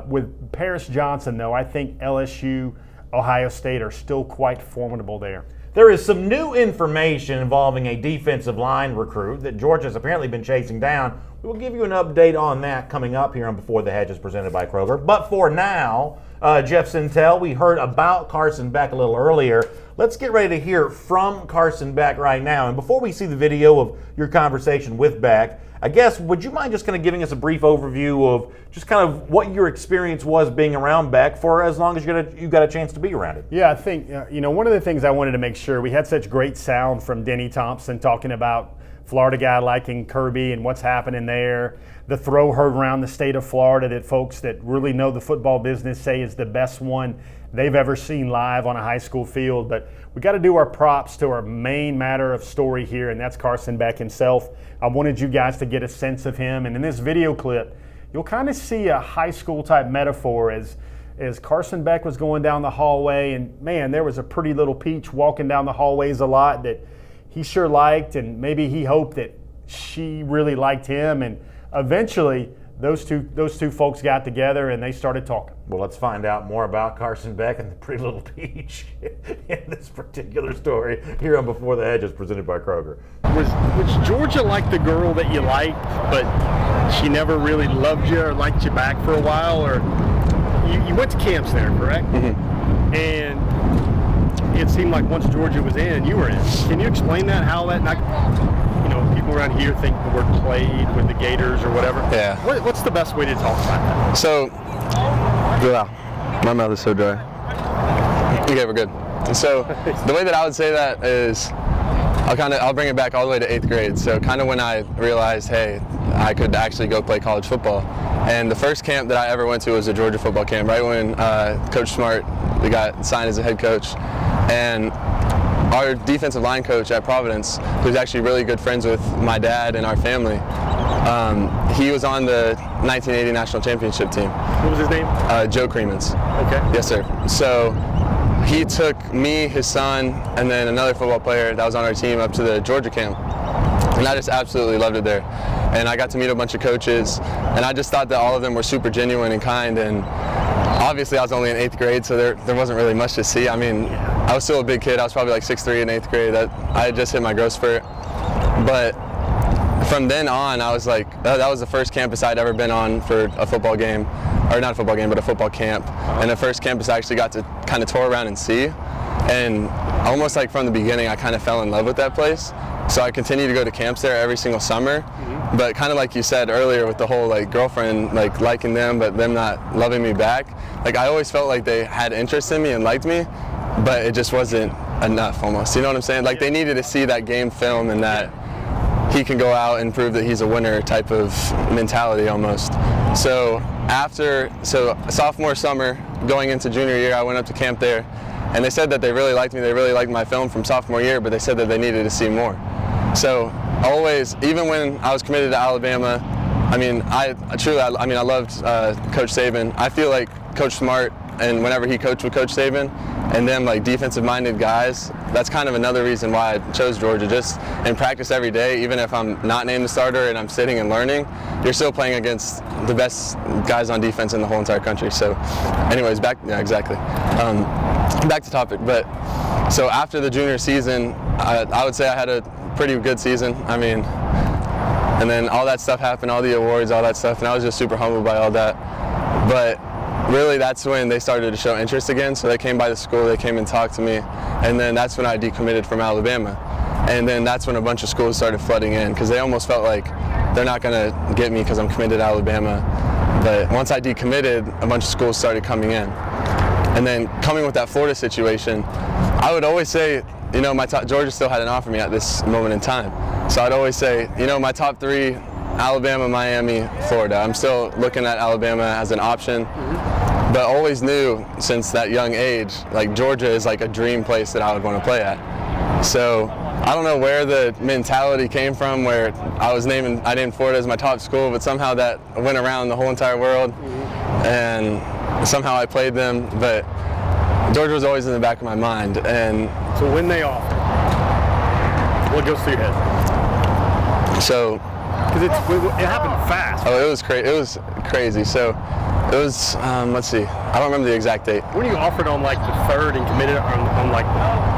With Paris Johnson, though, I think LSU, Ohio State are still quite formidable there. There is some new information involving a defensive line recruit that Georgia's apparently been chasing down. We will give you an update on that coming up here on Before the Hedges presented by Kroger. But for now, Jeff Sintel, we heard about Carson Beck a little earlier. Let's get ready to hear from Carson Beck right now. And before we see the video of your conversation with Beck, I guess, would you mind just kind of giving us a brief overview of just kind of what your experience was being around Beck for as long as you got a chance to be around it? Yeah, I think, one of the things I wanted to make sure, we had such great sound from Denny Thompson talking about Florida guy liking Kirby and what's happening there. The throw heard around the state of Florida that folks that really know the football business say is the best one they've ever seen live on a high school field. But we got to do our props to our main matter of story here, and that's Carson Beck himself. I wanted you guys to get a sense of him. And in this video clip, you'll kind of see a high school type metaphor as Carson Beck was going down the hallway, and man, there was a pretty little peach walking down the hallways a lot that he sure liked, and maybe he hoped that she really liked him, and eventually those two folks got together and they started talking. Well, let's find out more about Carson Beck and the pretty little peach in this particular story here on Before the Hedges, presented by Kroger. Was Georgia like the girl that you liked, but she never really loved you or liked you back for a while? Or you went to camps there, correct? Mm-hmm. And it seemed like once Georgia was in, you were in. Can you explain that? How that? People around here think the word "played" with the Gators or whatever. Yeah. What's the best way to talk about that? So, my mouth is so dry. Okay, we're good. So, the way that I would say that is, I'll bring it back all the way to 8th grade. So, kind of when I realized, hey, I could actually go play college football. And the first camp that I ever went to was a Georgia football camp, right when Coach Smart got signed as a head coach. And our defensive line coach at Providence, who's actually really good friends with my dad and our family, he was on the 1980 national championship team. What was his name? Joe Creemans. Okay. Yes, sir. So he took me, his son, and then another football player that was on our team up to the Georgia camp. And I just absolutely loved it there. And I got to meet a bunch of coaches, and I just thought that all of them were super genuine and kind. And obviously I was only in 8th grade, so there wasn't really much to see. I mean, I was still a big kid. I was probably like 6'3" in 8th grade. I had just hit my growth spurt. But from then on, I was like, that was the first campus I'd ever been on for a football game. Or not a football game, but a football camp. And the first campus I actually got to kind of tour around and see. And almost like from the beginning, I kind of fell in love with that place. So I continued to go to camps there every single summer. Mm-hmm. But kind of like you said earlier with the whole like girlfriend, like liking them, but them not loving me back. Like I always felt like they had interest in me and liked me, but it just wasn't enough almost. You know what I'm saying? Like they needed to see that game film and that he can go out and prove that he's a winner type of mentality almost. So sophomore summer, going into junior year, I went up to camp there, and they said that they really liked me. They really liked my film from sophomore year, but they said that they needed to see more. So always, even when I was committed to Alabama, I mean, I loved Coach Saban. I feel like Coach Smart, and whenever he coached with Coach Saban, and them like defensive-minded guys, that's kind of another reason why I chose Georgia. Just in practice every day, even if I'm not named the starter and I'm sitting and learning, you're still playing against the best guys on defense in the whole entire country. So anyways, back to topic. But so after the junior season, I would say I had a pretty good season. I mean, and then all that stuff happened, all the awards, all that stuff, and I was just super humbled by all that. But really, that's when they started to show interest again. So they came by the school, they came and talked to me, and then that's when I decommitted from Alabama. And then that's when a bunch of schools started flooding in, because they almost felt like they're not going to get me because I'm committed to Alabama. But once I decommitted, a bunch of schools started coming in. And then coming with that Florida situation, I would always say, you know, Georgia still hadn't offered me at this moment in time. So I'd always say, you know, my top three, Alabama, Miami, Florida. I'm still looking at Alabama as an option, but always knew since that young age, like Georgia is like a dream place that I would want to play at. So I don't know where the mentality came from, where I named Florida as my top school, but somehow that went around the whole entire world, and somehow I played them. But Georgia was always in the back of my mind. And so when they offered, what goes through your head? So, because it happened fast. Oh, it was crazy. So it was, let's see, I don't remember the exact date. When you offered on like the 3rd and committed on like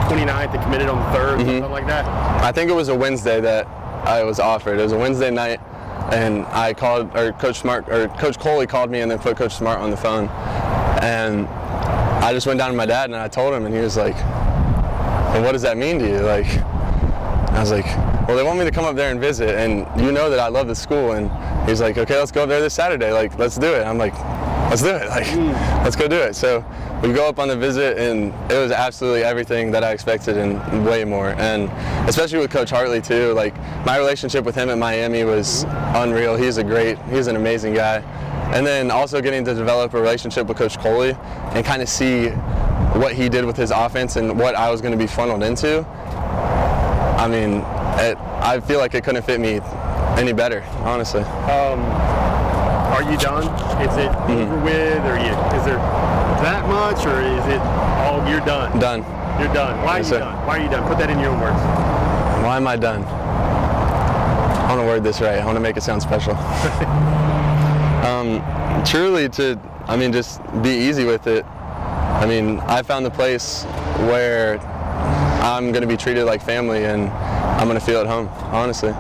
29th and committed on the 3rd, something like that? I think it was a Wednesday that I was offered. It was a Wednesday night, and I called, or Coach Coley called me and then put Coach Smart on the phone. And I just went down to my dad and I told him, and he was like, well, what does that mean to you? Like, I was like, well, they want me to come up there and visit, and you know that I love the school. And he's like, okay, let's go up there this Saturday. Like, let's do it. I'm like, let's do it. Like, let's go do it. So we go up on the visit, and it was absolutely everything that I expected and way more. And especially with Coach Hartley too. Like, my relationship with him at Miami was unreal. He's an amazing guy. And then also getting to develop a relationship with Coach Coley and kind of see what he did with his offense and what I was going to be funneled into. I mean, I feel like it couldn't fit me any better, honestly. Are you done? Is it over with, or is there that much, or is it all you're done? Done. You're done. Why are you done? Why are you done? Put that in your own words. Why am I done? I want to word this right. I want to make it sound special. Truly just be easy with it. I mean, I found the place where I'm going to be treated like family, and I'm going to feel at home, honestly.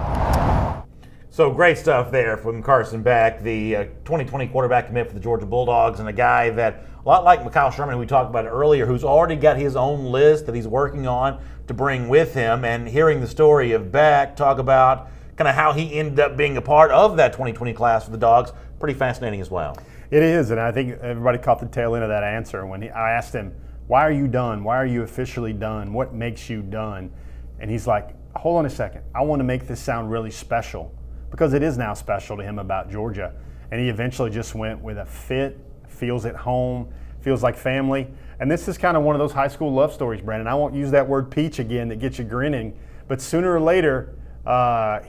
So great stuff there from Carson Beck, the 2020 quarterback commit for the Georgia Bulldogs, and a guy that, a lot like Mikhail Sherman, who we talked about earlier, who's already got his own list that he's working on to bring with him. And hearing the story of Beck talk about kind of how he ended up being a part of that 2020 class for the Dogs, pretty fascinating as well. It is, and I think everybody caught the tail end of that answer when I asked him, why are you done? Why are you officially done? What makes you done? And he's like, hold on a second. I want to make this sound really special, because it is now special to him about Georgia. And he eventually just went with a fit, feels at home, feels like family. And this is kind of one of those high school love stories, Brandon. I won't use that word peach again that gets you grinning, but sooner or later,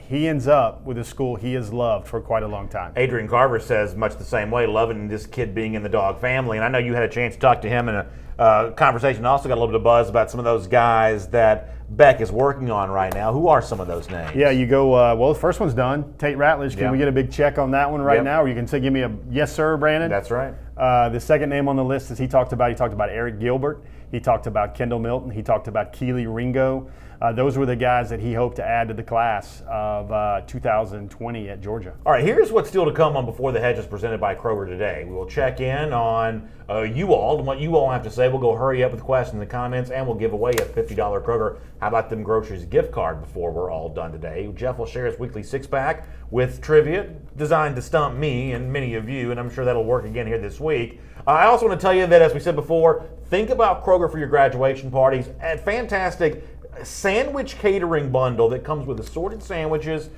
he ends up with a school he has loved for quite a long time. Adrian Carver says much the same way, loving this kid being in the Dog family. And I know you had a chance to talk to him in a conversation. I also got a little bit of buzz about some of those guys that Beck is working on right now. Who are some of those names? Yeah, you go, well, the first one's done. Tate Ratledge. Can we get a big check on that one right now? Or you can say, give me a yes, sir, Brandon? That's right. The second name on the list is he talked about Eric Gilbert. He talked about Kendall Milton. He talked about Keely Ringo. Those were the guys that he hoped to add to the class of 2020 at Georgia. All right, here's what's still to come on Before the Hedges presented by Kroger today. We will check in on you all and what you all have to say. We'll go hurry up with questions in the comments, and we'll give away a $50 Kroger How About Them Groceries gift card before we're all done today. Jeff will share his weekly six-pack with trivia designed to stump me and many of you, and I'm sure that'll work again here this week. I also want to tell you that, as we said before, think about Kroger for your graduation parties. A fantastic sandwich catering bundle that comes with assorted sandwiches,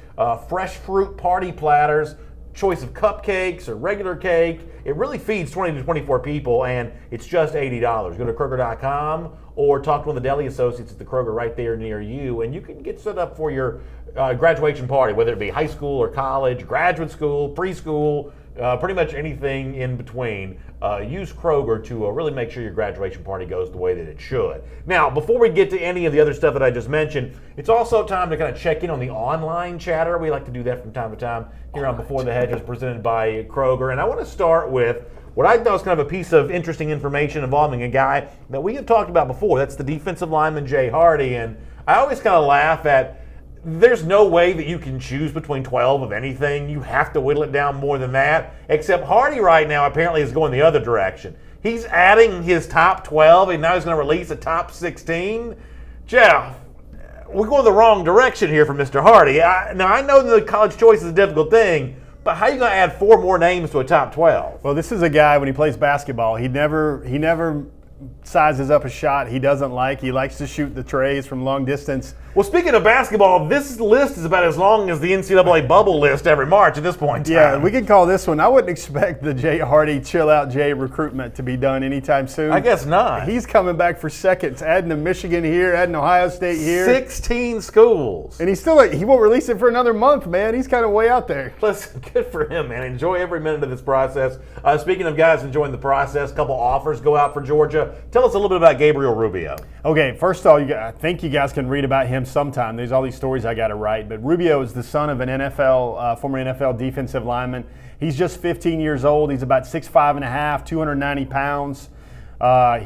fresh fruit party platters, choice of cupcakes or regular cake. It really feeds 20 to 24 people, and it's just $80. Go to Kroger.com or talk to one of the deli associates at the Kroger right there near you, and you can get set up for your graduation party, whether it be high school or college, graduate school, preschool, pretty much anything in between. Use Kroger to really make sure your graduation party goes the way that it should. Now, before we get to any of the other stuff that I just mentioned, it's also time to kind of check in on the online chatter. We like to do that from time to time here on Before the Hedges presented by Kroger. And I want to start with what I thought was kind of a piece of interesting information involving a guy that we have talked about before. That's the defensive lineman Jay Hardy. And I always kind of laugh at, there's no way that you can choose between 12 of anything. You have to whittle it down more than that. Except Hardy right now apparently is going the other direction. He's adding his top 12, and now he's going to release a top 16. Jeff, we're going the wrong direction here for Mr. Hardy. Now, I know the college choice is a difficult thing, but how are you going to add 4 more names to a top 12? Well, this is a guy, when he plays basketball, he never sizes up a shot he doesn't like. He likes to shoot the trays from long distance. Well, speaking of basketball, this list is about as long as the NCAA bubble list every March at this point in time. Yeah, we could call this one. I wouldn't expect the Jay Hardy Chill Out Jay recruitment to be done anytime soon. I guess not. He's coming back for seconds, adding to Michigan here, adding Ohio State here. 16 schools. And he won't release it for another month, man. He's kind of way out there. Listen, good for him, man. Enjoy every minute of this process. Speaking of guys enjoying the process, a couple offers go out for Georgia. Tell us a little bit about Gabriel Rubio. Okay, first of all, I think you guys can read about him sometime. There's all these stories I got to write. But Rubio is the son of an former NFL defensive lineman. He's just 15 years old. He's about 6'5.5", 290 pounds.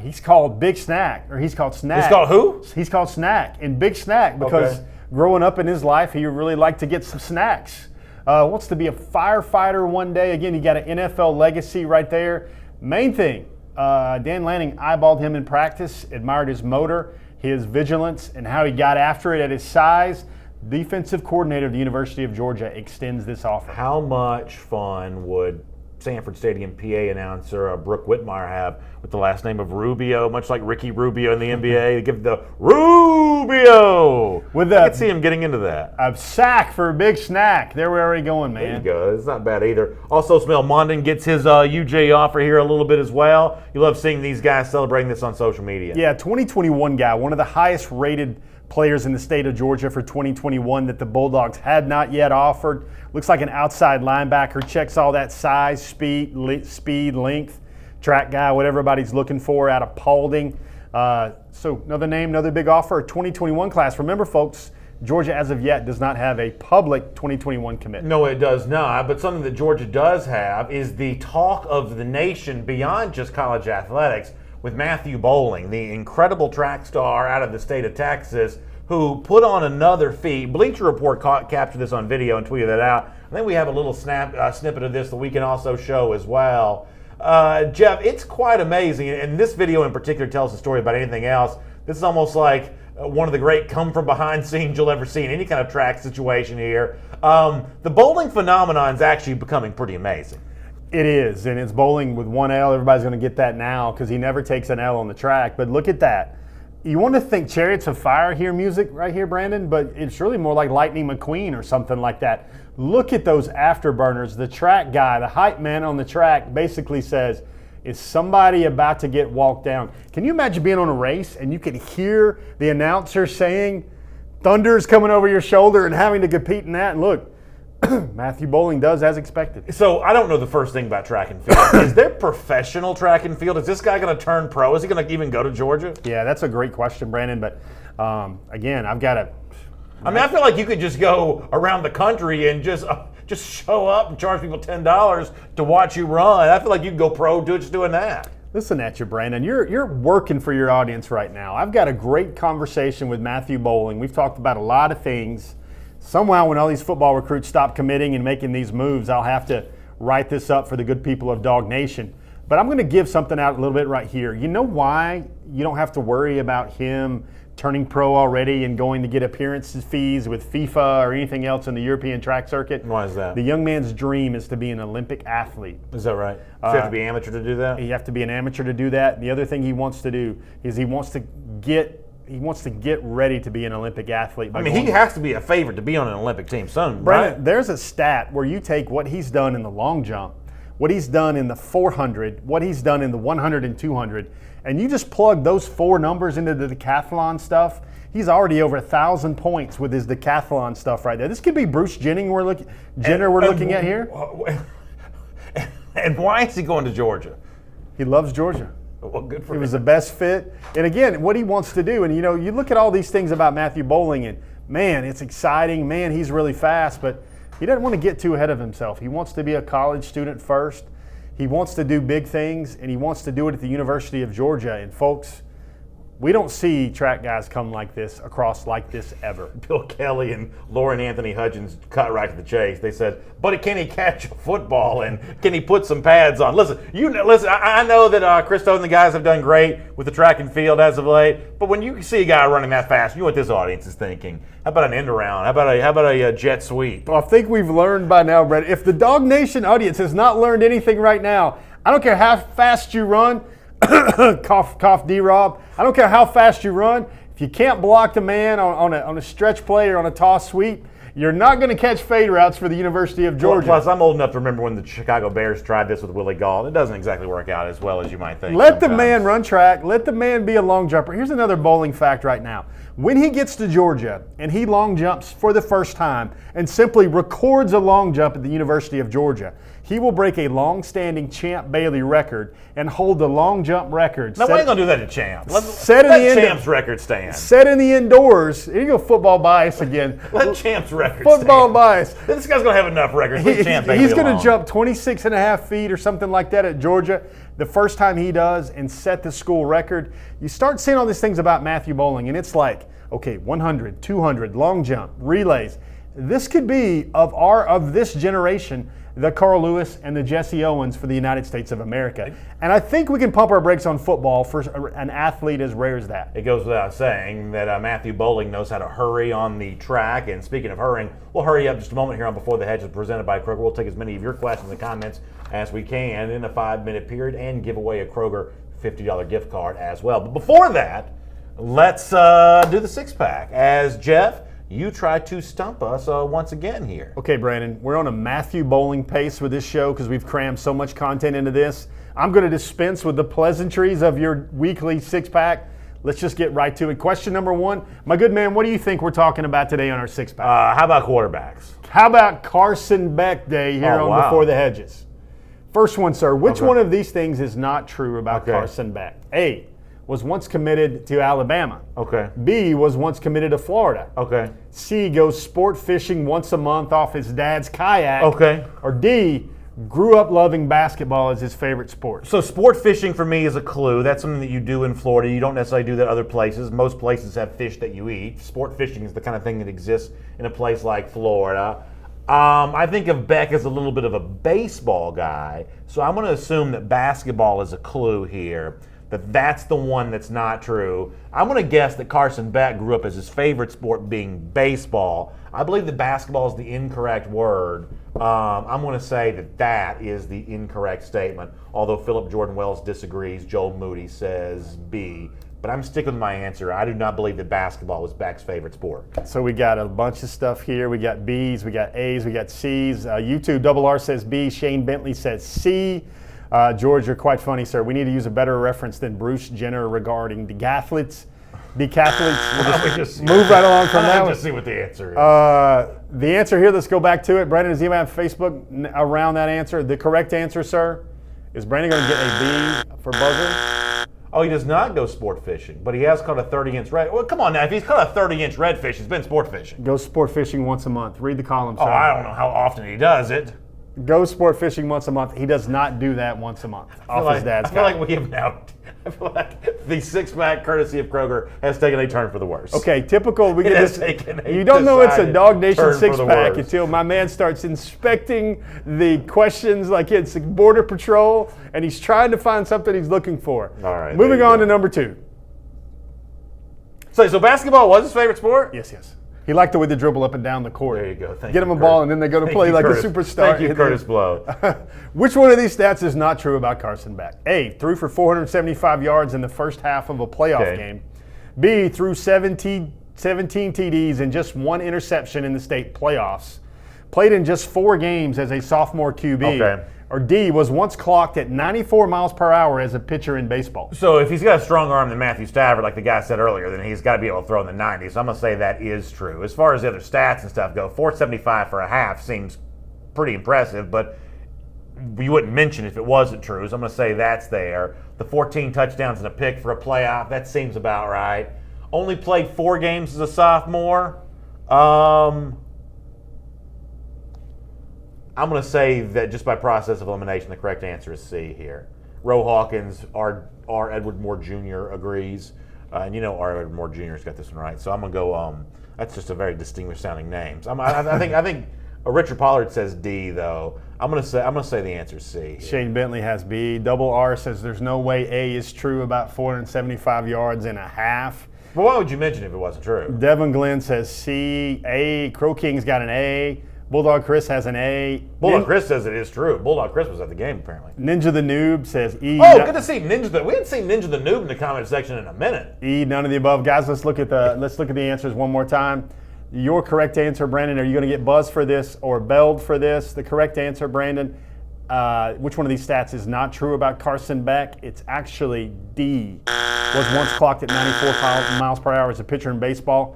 He's called Big Snack, or he's called Snack. He's called who? He's called Snack, and Big Snack because growing up in his life, he really liked to get some snacks. Wants to be a firefighter one day. Again, he got an NFL legacy right there. Main thing, Dan Lanning eyeballed him in practice, admired his motor, his vigilance, and how he got after it at his size. Defensive coordinator of the University of Georgia extends this offer. How much fun would Sanford Stadium PA announcer Brooke Whitmire have with the last name of Rubio, much like Ricky Rubio in the NBA. They give the Rubio. I could see him getting into that. A sack for a big snack. There we're already going, man. There you go. It's not bad either. Also, Smell Mondon gets his UJ offer here a little bit as well. You love seeing these guys celebrating this on social media. Yeah, 2021 guy, one of the highest rated players in the state of Georgia for 2021 that the Bulldogs had not yet offered. Looks like an outside linebacker, checks all that size, speed, length, track guy, what everybody's looking for out of Paulding. So another name, another big offer, 2021 class. Remember, folks, Georgia as of yet does not have a public 2021 commit. No, it does not. But something that Georgia does have is the talk of the nation beyond just college athletics with Matthew Boling, the incredible track star out of the state of Texas, who put on another feat. Bleacher Report captured this on video and tweeted that out. I think we have a little snippet of this that we can also show as well. Jeff, it's quite amazing, and this video in particular tells the story about anything else. This is almost like one of the great come-from-behind scenes you'll ever see in any kind of track situation here. The bowling phenomenon is actually becoming pretty amazing. It is, and it's bowling with one L. Everybody's going to get that now because he never takes an L on the track. But look at that. You want to think Chariots of Fire here music right here, Brandon, but it's really more like Lightning McQueen or something like that. Look at those afterburners. The track guy, the hype man on the track basically says, is somebody about to get walked down? Can you imagine being on a race and you could hear the announcer saying, thunder's coming over your shoulder and having to compete in that? And look, Matthew Boling does as expected. So I don't know the first thing about track and field. Is there professional track and field? Is this guy going to turn pro? Is he going to even go to Georgia? Yeah, that's a great question, Brandon. But again, I've got to. I mean, I feel like you could just go around the country and just show up and charge people $10 to watch you run. I feel like you could go pro just doing that. Listen at you, Brandon. You're working for your audience right now. I've got a great conversation with Matthew Boling. We've talked about a lot of things. Somehow when all these football recruits stop committing and making these moves, I'll have to write this up for the good people of Dog Nation. But I'm going to give something out a little bit right here. You know why you don't have to worry about him turning pro already and going to get appearance fees with FIFA or anything else in the European track circuit? Why is that? The young man's dream is to be an Olympic athlete. Is that right? So you have to be amateur to do that? You have to be an amateur to do that. The other thing he wants to do is he wants to get ready to be an Olympic athlete. I mean, he has to be a favorite to be on an Olympic team soon, Brandon, right? There's a stat where you take what he's done in the long jump, what he's done in the 400, what he's done in the 100 and 200, and you just plug those four numbers into the decathlon stuff. He's already over 1,000 points with his decathlon stuff right there. This could be Bruce Jenner we're looking at here. And why is he going to Georgia? He loves Georgia. Well, good for It him. was the best fit. And again, what he wants to do, and you know, you look at all these things about Matthew Boling, and man, it's exciting. Man, he's really fast, but he doesn't want to get too ahead of himself. He wants to be a college student first. He wants to do big things, and he wants to do it at the University of Georgia. And folks, we don't see track guys come like this, across like this ever. Bill Kelly and Lauren Anthony Hudgens cut right to the chase. They said, "Buddy, can he catch a football and can he put some pads on?" Listen. I know that Christo and the guys have done great with the track and field as of late, but when you see a guy running that fast, you know what this audience is thinking. How about an end around? How about a jet sweep? Well, I think we've learned by now, Brett. If the Dog Nation audience has not learned anything right now, I don't care how fast you run. cough, D-Rob. I don't care how fast you run. If you can't block the man on a stretch play or on a toss sweep, you're not going to catch fade routes for the University of Georgia. Plus, I'm old enough to remember when the Chicago Bears tried this with Willie Gault. It doesn't exactly work out as well as you might think. Let the man run track. Let the man be a long jumper. Here's another bowling fact right now. When he gets to Georgia and he long jumps for the first time and simply records a long jump at the University of Georgia, he will break a long-standing Champ Bailey record and hold the long jump record. No, we ain't gonna do that to Champ. Let Champ's record stand. Set in the indoors. Here you go, football bias again. Let Champ's record football stand. bias. This guy's gonna have enough records. Let Champ Bailey He's going alone. to jump 26 and a half feet or something like that at Georgia. The first time he does and set the school record, you start seeing all these things about Matthew Boling, and it's like, okay, 100, 200, long jump, relays. This could be of this generation the Carl Lewis, and the Jesse Owens for the United States of America. And I think we can pump our brakes on football for an athlete as rare as that. It goes without saying that Matthew Boling knows how to hurry on the track. And speaking of hurrying, we'll hurry up just a moment here on Before the Hedges presented by Kroger. We'll take as many of your questions and comments as we can in a 5-minute period and give away a Kroger $50 gift card as well. But before that, let's do the six-pack as Jeff, you try to stump us once again here. Okay, Brandon, we're on a Matthew Boling pace with this show because we've crammed so much content into this. I'm going to dispense with the pleasantries of your weekly six-pack. Let's just get right to it. Question number 1. My good man, what do you think we're talking about today on our six-pack? How about quarterbacks? How about Carson Beck Day here on Before the Hedges? First one, sir. Which one of these things is not true about Carson Beck? A, was once committed to Alabama. Okay. B, was once committed to Florida. Okay. C, goes sport fishing once a month off his dad's kayak. Okay. Or D, grew up loving basketball as his favorite sport. So sport fishing for me is a clue. That's something that you do in Florida. You don't necessarily do that other places. Most places have fish that you eat. Sport fishing is the kind of thing that exists in a place like Florida. I think of Beck as a little bit of a baseball guy, so I'm going to assume that basketball is a clue here, that's the one that's not true. I'm going to guess that Carson Beck grew up as his favorite sport being baseball. I believe that basketball is the incorrect word. I'm going to say that is the incorrect statement, although Philip Jordan Wells disagrees. Joel Moody says B. But I'm sticking with my answer. I do not believe that basketball was Beck's favorite sport. So we got a bunch of stuff here. We got B's, we got A's, we got C's. YouTube Double R says B. Shane Bentley says C. George, you're quite funny, sir. We need to use a better reference than Bruce Jenner regarding decathletes. We'll just move right along from that one. Just see what the answer is. The answer here, let's go back to it. Brandon, does anyone have Facebook around that answer? The correct answer, sir, is Brandon going to get a B for buzzer? Oh, he does not go sport fishing, but he has caught a 30-inch red. Well, come on now. If he's caught a 30-inch redfish, he's been sport fishing. Goes sport fishing once a month. Read the column, sir. Oh, I don't know how often he does it. Goes sport fishing once a month. He does not do that once a month off his dad's I feel like we have now. I feel like the six-pack courtesy of Kroger has taken a turn for the worse. Okay, typical. We It get has this. taken a You don't know it's a decided Dog Nation turn for the six-pack worse. until my man starts inspecting the questions like it's Border Patrol, and he's trying to find something he's looking for. All right, Moving there you on go. to number 2. So basketball was his favorite sport? Yes. He liked the way they dribble up and down the court. There you go. Thank Get you, him a Curtis. ball, and then they go to Thank play you, like Curtis. a superstar. Thank you, Curtis Blow. Which one of these stats is not true about Carson Beck? A, threw for 475 yards in the first half of a playoff game. B, threw 17 TDs and just 1 interception in the state playoffs. Played in just 4 games as a sophomore QB. Okay. Or D, was once clocked at 94 miles per hour as a pitcher in baseball. So if he's got a strong arm than Matthew Stafford, like the guy said earlier, then he's got to be able to throw in the 90s. So I'm going to say that is true. As far as the other stats and stuff go, 475 for a half seems pretty impressive, but you wouldn't mention if it wasn't true. So I'm going to say that's there. The 14 touchdowns and a pick for a playoff, that seems about right. Only played 4 games as a sophomore. I'm going to say that just by process of elimination, the correct answer is C here. Roe Hawkins, R. Edward Moore Jr. agrees. And you know R. Edward Moore Jr.'s got this one right. So I'm going to go, that's just a very distinguished sounding name. So I think Richard Pollard says D, though. I'm going to say the answer is C here. Shane Bentley has B. Double R says there's no way A is true about 475 yards and a half. Well, why would you mention it if it wasn't true? Devin Glenn says C. A. Crow King's got an A. Bulldog Chris has an A. Bulldog Chris says it is true. Bulldog Chris was at the game, apparently. Ninja the Noob says E. Oh, good to see Ninja the. We hadn't seen Ninja the Noob in the comment section in a minute. E. None of the above, guys. Let's look at the answers one more time. Your correct answer, Brandon. Are you going to get buzzed for this or belled for this? The correct answer, Brandon. Which one of these stats is not true about Carson Beck? It's actually D. Was once clocked at 94 miles per hour as a pitcher in baseball.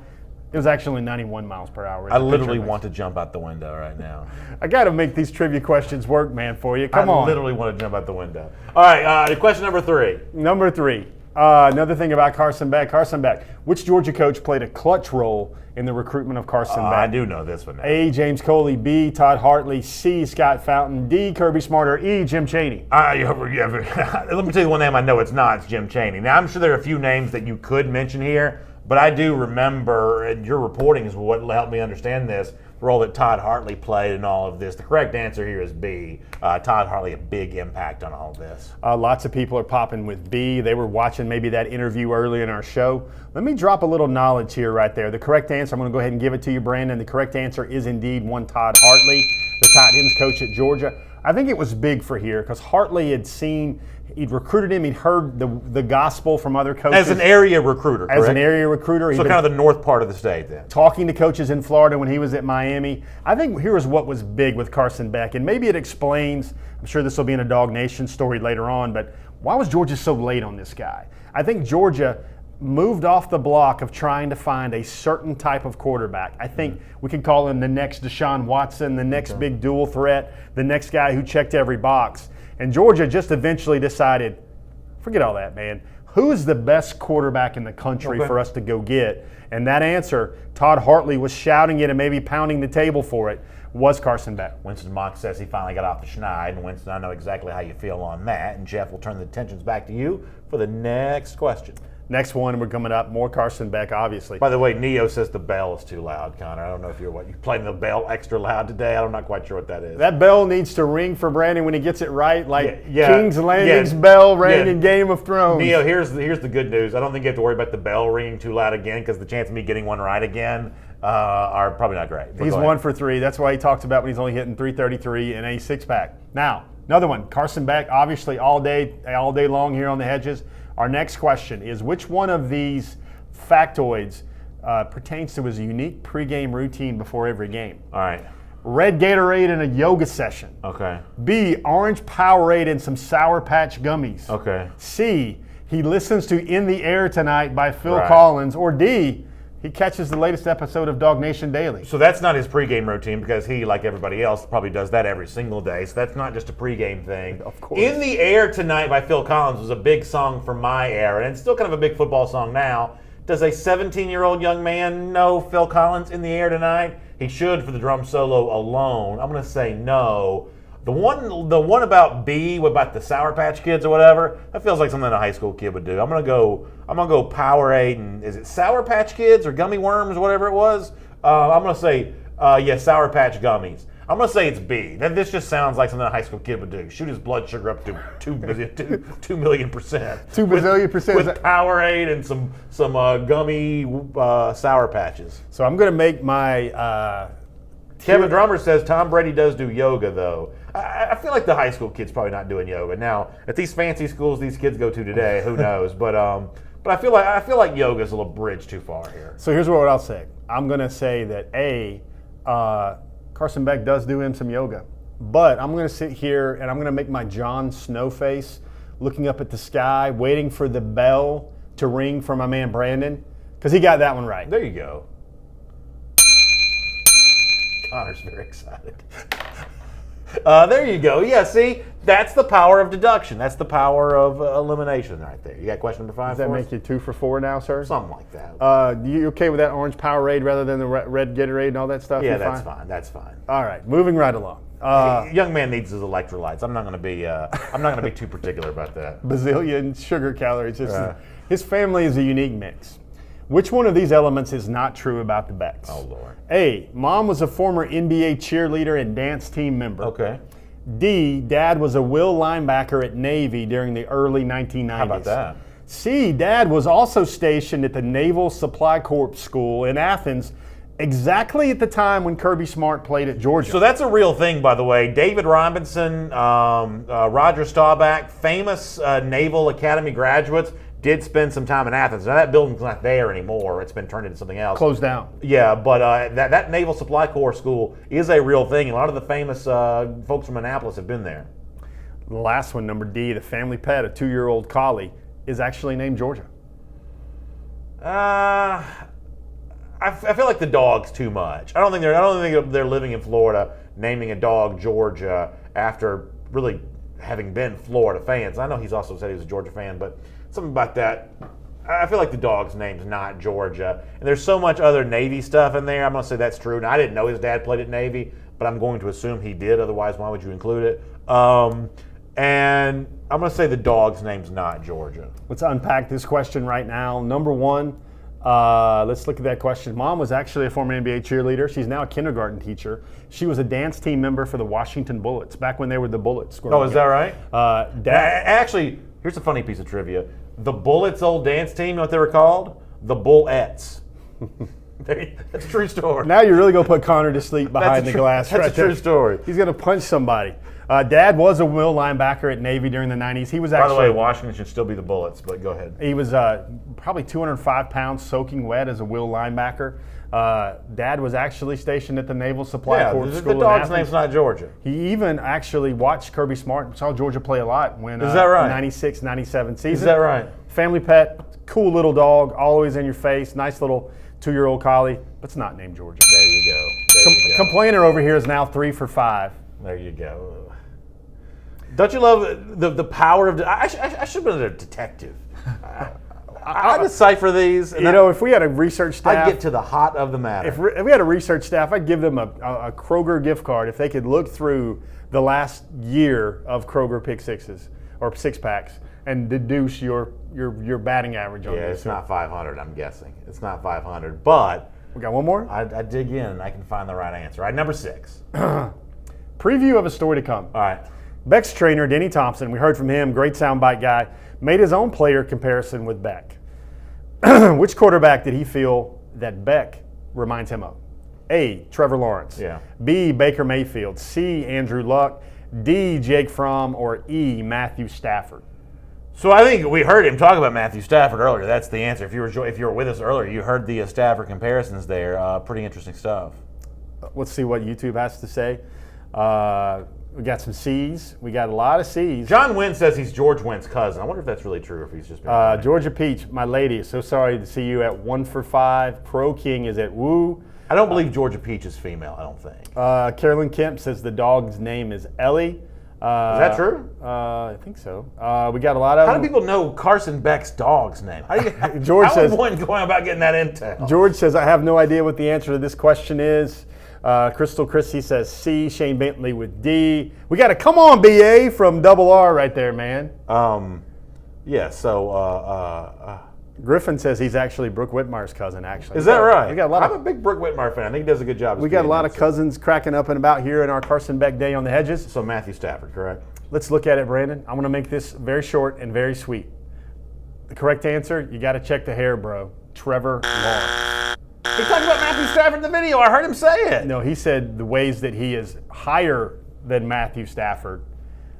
It was actually 91 miles per hour. I literally want to jump out the window right now. I got to make these trivia questions work, man, for you. Come on. I literally want to jump out the window. All right, question number 3. Number 3. Another thing about Carson Beck. Carson Beck. Which Georgia coach played a clutch role in the recruitment of Carson Beck? I do know this one now. A. James Coley. B. Todd Hartley. C. Scott Fountain. D. Kirby Smart. Or E. Jim Chaney. Let me tell you one name I know it's not. It's Jim Chaney. Now, I'm sure there are a few names that you could mention here, but I do remember, and your reporting is what helped me understand this, role that Todd Hartley played in all of this? The correct answer here is B. Todd Hartley, a big impact on all of this. Lots of people are popping with B. They were watching maybe that interview early in our show. Let me drop a little knowledge here right there. The correct answer, I'm going to go ahead and give it to you, Brandon. The correct answer is indeed one Todd Hartley, the tight ends coach at Georgia. I think it was big for here because Hartley he'd recruited him, he'd heard the gospel from other coaches. As an area recruiter, correct? As an area recruiter. So kind of the north part of the state then. Talking to coaches in Florida when he was at Miami. I think here is what was big with Carson Beck, and maybe it explains, I'm sure this will be in a Dog Nation story later on, but why was Georgia so late on this guy? I think Georgia moved off the block of trying to find a certain type of quarterback. I think we could call him the next Deshaun Watson, the next big dual threat, the next guy who checked every box. And Georgia just eventually decided, forget all that, man. Who is the best quarterback in the country for us to go get? And that answer, Todd Hartley was shouting it and maybe pounding the table for it, was Carson Beck. Winston Mock says he finally got off the schneid. And Winston, I know exactly how you feel on that. And Jeff will turn the attentions back to you for the next question. Next one, we're coming up, more Carson Beck, obviously. By the way, Neo says the bell is too loud, Connor. I don't know if you're playing the bell extra loud today. I'm not quite sure what that is. That bell needs to ring for Brandon when he gets it right, like Yeah. King's Landing's bell rang in Game of Thrones. Neo, here's the good news. I don't think you have to worry about the bell ringing too loud again because the chance of me getting one right again are probably not great. But He's 1 for 3. That's why he talks about when he's only hitting 333 in a six-pack. Now, another one, Carson Beck, obviously all day long here on the Hedges. Our next question is, which one of these factoids pertains to his unique pregame routine before every game? All right. Red Gatorade and a yoga session. Okay. B, orange Powerade and some Sour Patch gummies. Okay. C, he listens to In the Air Tonight by Phil Right. Collins. Or D, he catches the latest episode of Dog Nation Daily. So that's not his pregame routine because he, like everybody else, probably does that every single day. So that's not just a pregame thing. Of course. In the Air Tonight by Phil Collins was a big song for my era, and it's still kind of a big football song now. Does a 17-year-old young man know Phil Collins' In the Air Tonight? He should for the drum solo alone. I'm going to say no. The one about B, about the Sour Patch Kids or whatever, that feels like something a high school kid would do. I'm gonna go Powerade and is it Sour Patch Kids or Gummy Worms or whatever it was? I'm gonna say Sour Patch Gummies. I'm gonna say it's B. This just sounds like something a high school kid would do. Shoot his blood sugar up to 2 million%. 2 bazillion%. With Powerade and some gummy Sour Patches. So I'm going to make my Kevin Drummer says Tom Brady does do yoga, though. I feel like the high school kid's probably not doing yoga. Now, at these fancy schools these kids go to today, who knows? But I feel like yoga's a little bridge too far here. So here's what I'll say. I'm going to say that A, Carson Beck does do him some yoga. But I'm going to sit here and I'm going to make my Jon Snow face, looking up at the sky, waiting for the bell to ring for my man Brandon, because he got that one right. There you go. Connor's very excited. There you go. Yeah, see, that's the power of deduction. That's the power of elimination right there. You got question number 5 Does that for make us? you 2 for 4 now, sir? Something like that. You okay with that orange Powerade rather than the red Gatorade and all that stuff? Yeah, You're that's fine? fine. That's fine. All right, moving right along. Young man needs his electrolytes. I'm not going to be too particular about that. Bazillion sugar calories. His family is a unique mix. Which one of these elements is not true about the Becks? Oh, Lord. A, mom was a former NBA cheerleader and dance team member. Okay. D, dad was a will linebacker at Navy during the early 1990s. How about that? C, dad was also stationed at the Naval Supply Corps School in Athens exactly at the time when Kirby Smart played at Georgia. So that's a real thing, by the way. David Robinson, Roger Staubach, famous Naval Academy graduates, did spend some time in Athens. Now, that building's not there anymore. It's been turned into something else. Closed down. Yeah, but that Naval Supply Corps school is a real thing. A lot of the famous folks from Annapolis have been there. The last one, number D, the family pet, a 2-year-old collie, is actually named Georgia. I feel like the dog's too much. I don't think they're living in Florida naming a dog Georgia after really having been Florida fans. I know he's also said he was a Georgia fan, but something about that. I feel like the dog's name's not Georgia. And there's so much other Navy stuff in there. I'm going to say that's true. Now, I didn't know his dad played at Navy, but I'm going to assume he did. Otherwise, why would you include it? And I'm going to say the dog's name's not Georgia. Let's unpack this question right now. Number one, Let's look at that question. Mom was actually a former NBA cheerleader. She's now a kindergarten teacher. She was a dance team member for the Washington Bullets back when they were the Bullets. Oh, is that right? Dad, Actually, here's a funny piece of trivia. The Bullets' old dance team, you know what they were called? The Bullettes. That's a true story. now you're really going to put Connor to sleep behind the glass. That's right a true there. story. He's going to punch somebody. Dad was a will linebacker at Navy during the 90s. He was By actually. the way, Washington should still be the Bullets, but go ahead. He was probably 205 pounds soaking wet as a will linebacker. Dad was actually stationed at the Naval Supply Corps the School in dog's Athens. name's not Georgia. He even actually watched Kirby Smart and saw Georgia play a lot when Is that right? 96, 97 season. Is that right? Family pet, cool little dog, always in your face, nice little 2-year-old collie, but it's not named Georgia. There you go. There you go. Complainer over here is now 3 for 5. There you go. Don't you love the power of? I should have been a detective. I decipher these. And If we had a research staff, I get to the heart of the matter. if we had a research staff, I'd give them a Kroger gift card if they could look through the last year of Kroger pick sixes or six packs and deduce your batting average on Yeah, this. it's not 500. I'm guessing it's not 500. But We got one more? I dig in and I can find the right answer. All right, number 6. Preview of a story to come. All right. Beck's trainer, Denny Thompson, we heard from him, great soundbite guy, made his own player comparison with Beck. Which quarterback did he feel that Beck reminds him of? A, Trevor Lawrence. Yeah. B, Baker Mayfield. C, Andrew Luck. D, Jake Fromm. Or E, Matthew Stafford. So I think we heard him talk about Matthew Stafford earlier. That's the answer. If you were with us earlier, you heard the Stafford comparisons there. Pretty interesting stuff. Let's see what YouTube has to say. We got some C's. We got a lot of C's. John Wynn says he's George Wynn's cousin. I wonder if that's really true or if he's just being Georgia Peach, my lady, so sorry to see you at 1 for 5. Pro King is at Woo. I don't believe Georgia Peach is female, I don't think. Carolyn Kemp says the dog's name is Ellie. Is that true? I think so. We got a lot of How them. do people know Carson Beck's dog's name? George how says- is one going about getting that intel? George says, I have no idea what the answer to this question is. Crystal Christie says C. Shane Bentley with D. We got a come on BA from Double R right there, man. Yeah, so Griffin says he's actually Brooke Whitmire's cousin, actually. is that right? We got a lot I'm of a big Brooke Whitmire fan. I think he does a good job. We got a lot of cousins cracking up and about here in our Carson Beck Day on the Hedges. So Matthew Stafford, correct? Let's look at it, Brandon. I'm going to make this very short and very sweet. The correct answer, you got to check the hair, bro. Trevor Lawrence. He talked about Matthew Stafford in the video. I heard him say it. No, he said the ways that he is higher than Matthew Stafford.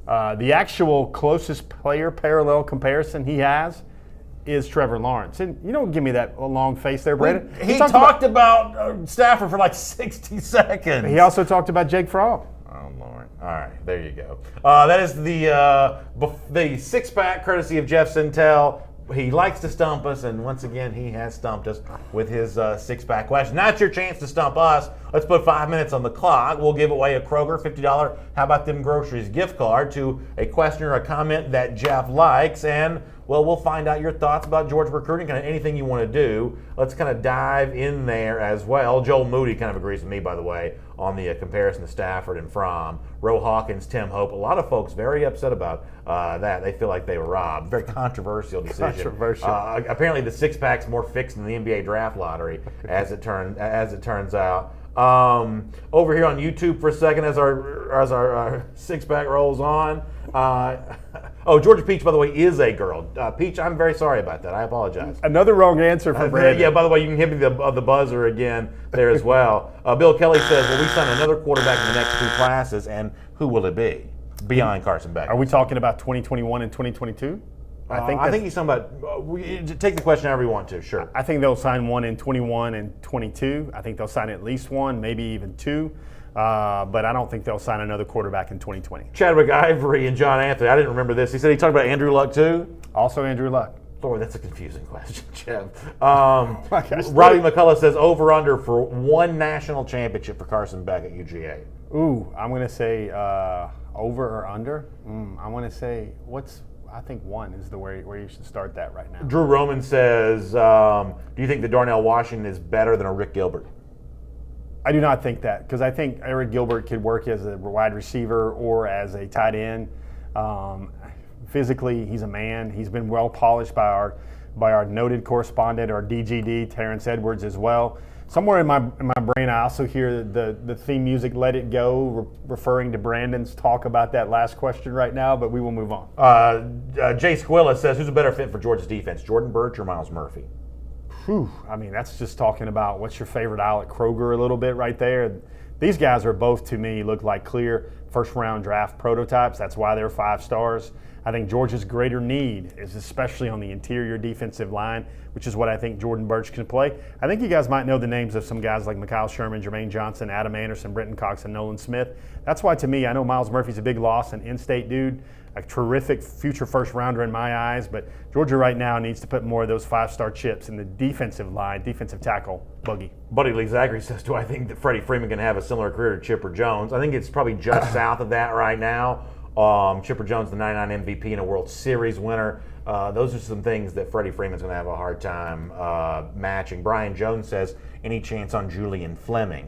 The actual closest player parallel comparison he has is Trevor Lawrence. And you don't give me that long face there, Brandon. He talked about Stafford for like 60 seconds. He also talked about Jake Fromm. Oh, Lord. All right, there you go. That is the six-pack courtesy of Jeff Sintel. He likes to stump us, and once again, he has stumped us with his six-pack question. Now it's your chance to stump us. Let's put 5 minutes on the clock. We'll give away a Kroger $50 How About Them Groceries gift card to a question or a comment that Jeff likes, and well, we'll find out your thoughts about Georgia recruiting, kind of anything you want to do. Let's kind of dive in there as well. Joel Moody kind of agrees with me, by the way, on the comparison to Stafford and Fromm. Roe Hawkins, Tim Hope. A lot of folks very upset about that. They feel like they were robbed. Very controversial decision. Controversial. Apparently, the six-pack's more fixed than the NBA draft lottery, as it turns out. Over here on YouTube for a second, as our six-pack rolls on. Georgia Peach, by the way, is a girl. Peach, I'm very sorry about that. I apologize. Another wrong answer for Brandon. Yeah, by the way, you can hit me the buzzer again there as well. Bill Kelly says, will we sign another quarterback in the next 2 classes, and who will it be beyond Carson Beck? Are we talking about 2021 and 2022? I think he's talking about, take the question however you want to, sure. I think they'll sign one in 21 and 22. I think they'll sign at least one, maybe even 2. But I don't think they'll sign another quarterback in 2020. Chadwick Ivory and John Anthony. I didn't remember this. He said he talked about Andrew Luck too? Also Andrew Luck. Lord, that's a confusing question, Jeff. gosh. Robbie McCullough says over-under for 1 national championship for Carson Beck at UGA. Ooh, I'm going to say over or under. I want to say I think 1 is the where you should start that right now. Drew Roman says, do you think that Darnell Washington is better than a Rick Gilbert? I do not think that, because I think Eric Gilbert could work as a wide receiver or as a tight end. Physically, he's a man. He's been well polished by our noted correspondent, our DGD, Terrence Edwards, as well. Somewhere in my brain, I also hear the theme music "Let It Go," referring to Brandon's talk about that last question right now. But we will move on. Jay Squilla says, "Who's a better fit for Georgia's defense, Jordan Birch or Miles Murphy?" Whew. I mean, that's just talking about what's your favorite aisle at Kroger a little bit right there. These guys are both, to me, look like clear first-round draft prototypes. That's why they're 5 stars. I think Georgia's greater need is especially on the interior defensive line, which is what I think Jordan Birch can play. I think you guys might know the names of some guys like Mikhail Sherman, Jermaine Johnson, Adam Anderson, Brenton Cox, and Nolan Smith. That's why, to me, I know Miles Murphy's a big loss, an in-state dude, a terrific future first-rounder in my eyes, but Georgia right now needs to put more of those 5-star chips in the defensive line, defensive tackle, boogie. Buddy Lee Zachary says, "Do I think that Freddie Freeman can have a similar career to Chipper Jones?" I think it's probably just south of that right now. Chipper Jones, the 99 MVP and a World Series winner. Those are some things that Freddie Freeman's going to have a hard time matching. Brian Jones says, "Any chance on Julian Fleming?"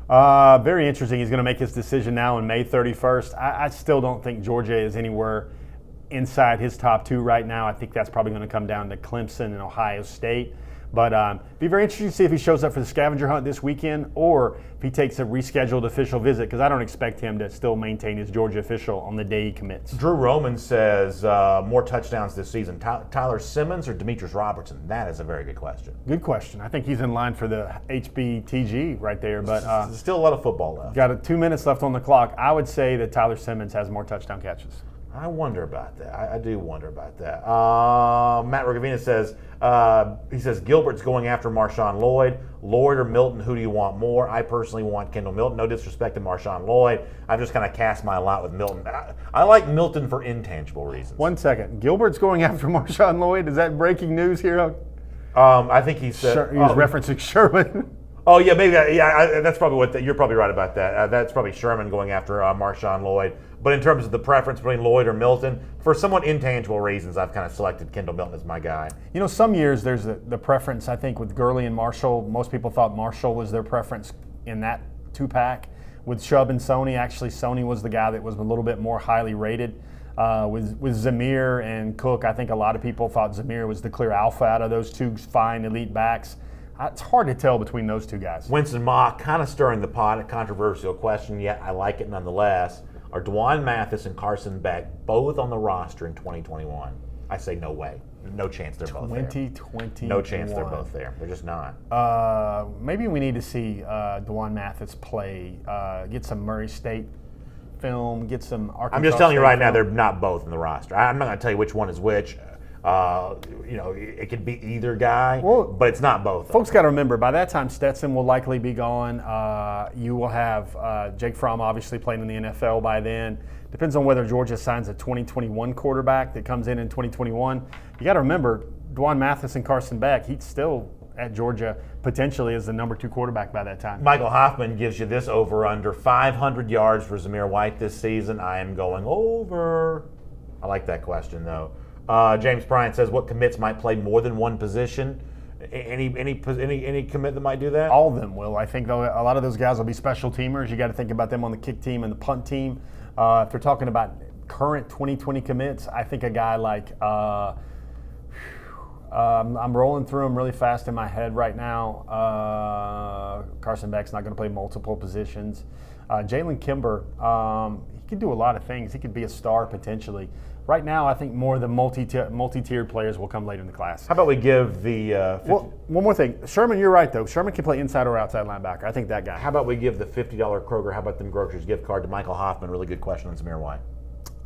Very interesting. He's going to make his decision now on May 31st. I still don't think Georgia is anywhere inside his top 2 right now. I think that's probably going to come down to Clemson and Ohio State. But be very interesting to see if he shows up for the scavenger hunt this weekend or if he takes a rescheduled official visit, because I don't expect him to still maintain his Georgia official on the day he commits. Drew Roman says, more touchdowns this season, Tyler Simmons or Demetrius Robertson? That is a very good question. Good question. I think he's in line for the HBTG right there. But there's still a lot of football left. Got 2 minutes left on the clock. I would say that Tyler Simmons has more touchdown catches. I wonder about that. I do wonder about that. Matt Rugavina says, he says Gilbert's going after Marshawn Lloyd. Lloyd or Milton, who do you want more? I personally want Kendall Milton. No disrespect to Marshawn Lloyd. I've just kind of cast my lot with Milton. I like Milton for intangible reasons. 1 second. Gilbert's going after Marshawn Lloyd? Is that breaking news here? I think he said... He's referencing Sherman. Oh, yeah, maybe. That's probably what you're probably right about that. That's probably Sherman going after Marshawn Lloyd. But in terms of the preference between Lloyd or Milton, for somewhat intangible reasons, I've kind of selected Kendall Milton as my guy. You know, some years there's the preference, I think, with Gurley and Marshall. Most people thought Marshall was their preference in that 2-pack. With Chubb and Sony, actually Sony was the guy that was a little bit more highly rated. With Zamir and Cook, I think a lot of people thought Zamir was the clear alpha out of those 2 fine elite backs. It's hard to tell between those 2 guys. Winston Mock kind of stirring the pot, a controversial question, yet I like it nonetheless. Are Dwan Mathis and Carson Beck both on the roster in 2021? I say no way. No chance they're both there. 2021. No chance they're both there. They're just not. Maybe we need to see Dwan Mathis play, get some Murray State film, get some Arkansas I'm just telling you State right now, film. they're not both in the roster. I'm not going to tell you which one is which. It could be either guy, but it's not both. Folks got to remember, by that time, Stetson will likely be gone. You will have Jake Fromm obviously playing in the NFL by then. Depends on whether Georgia signs a 2021 quarterback that comes in 2021. You got to remember, Dwan Mathis and Carson Beck, he's still at Georgia potentially as the number 2 quarterback by that time. Michael Hoffman gives you this over-under 500 yards for Zamir White this season. I am going over. I like that question, though. James Bryant says, what commits might play more than one position? Any commit that might do that? All of them will. I think, though, a lot of those guys will be special teamers. You got to think about them on the kick team and the punt team. If they're talking about current 2020 commits, I think a guy like I'm rolling through them really fast in my head right now. Carson Beck's not going to play multiple positions. Jalen Kimber, he could do a lot of things. He could be a star potentially. Right now, I think more of the multi-tiered players will come later in the class. How about we give the... one more thing. Sherman, you're right, though. Sherman can play inside or outside linebacker. I think that guy. How about we give the $50 Kroger, how about them groceries gift card to Michael Hoffman? Really good question on Zamir White.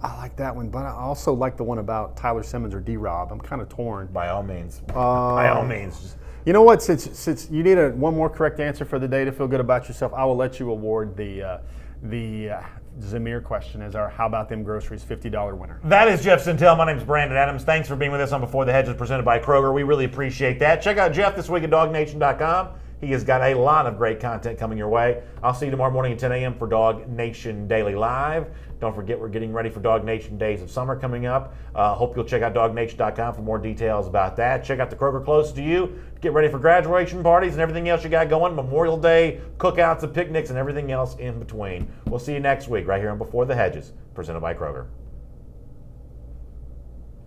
I like that one, but I also like the one about Tyler Simmons or D-Rob. I'm kind of torn. By all means. By all means. You know what? Since you need one more correct answer for the day to feel good about yourself, I will let you award the Zamir question as our How About Them Groceries $50 winner. That is Jeff Sintel. My name is Brandon Adams. Thanks for being with us on Before the Hedges presented by Kroger. We really appreciate that. Check out Jeff this week at DogNation.com. He has got a lot of great content coming your way. I'll see you tomorrow morning at 10 a.m. for Dog Nation Daily Live. Don't forget, we're getting ready for Dog Nation Days of Summer coming up. Hope you'll check out DogNation.com for more details about that. Check out the Kroger closest to you. Get ready for graduation parties and everything else you got going. Memorial Day, cookouts and picnics and everything else in between. We'll see you next week right here on Before the Hedges, presented by Kroger.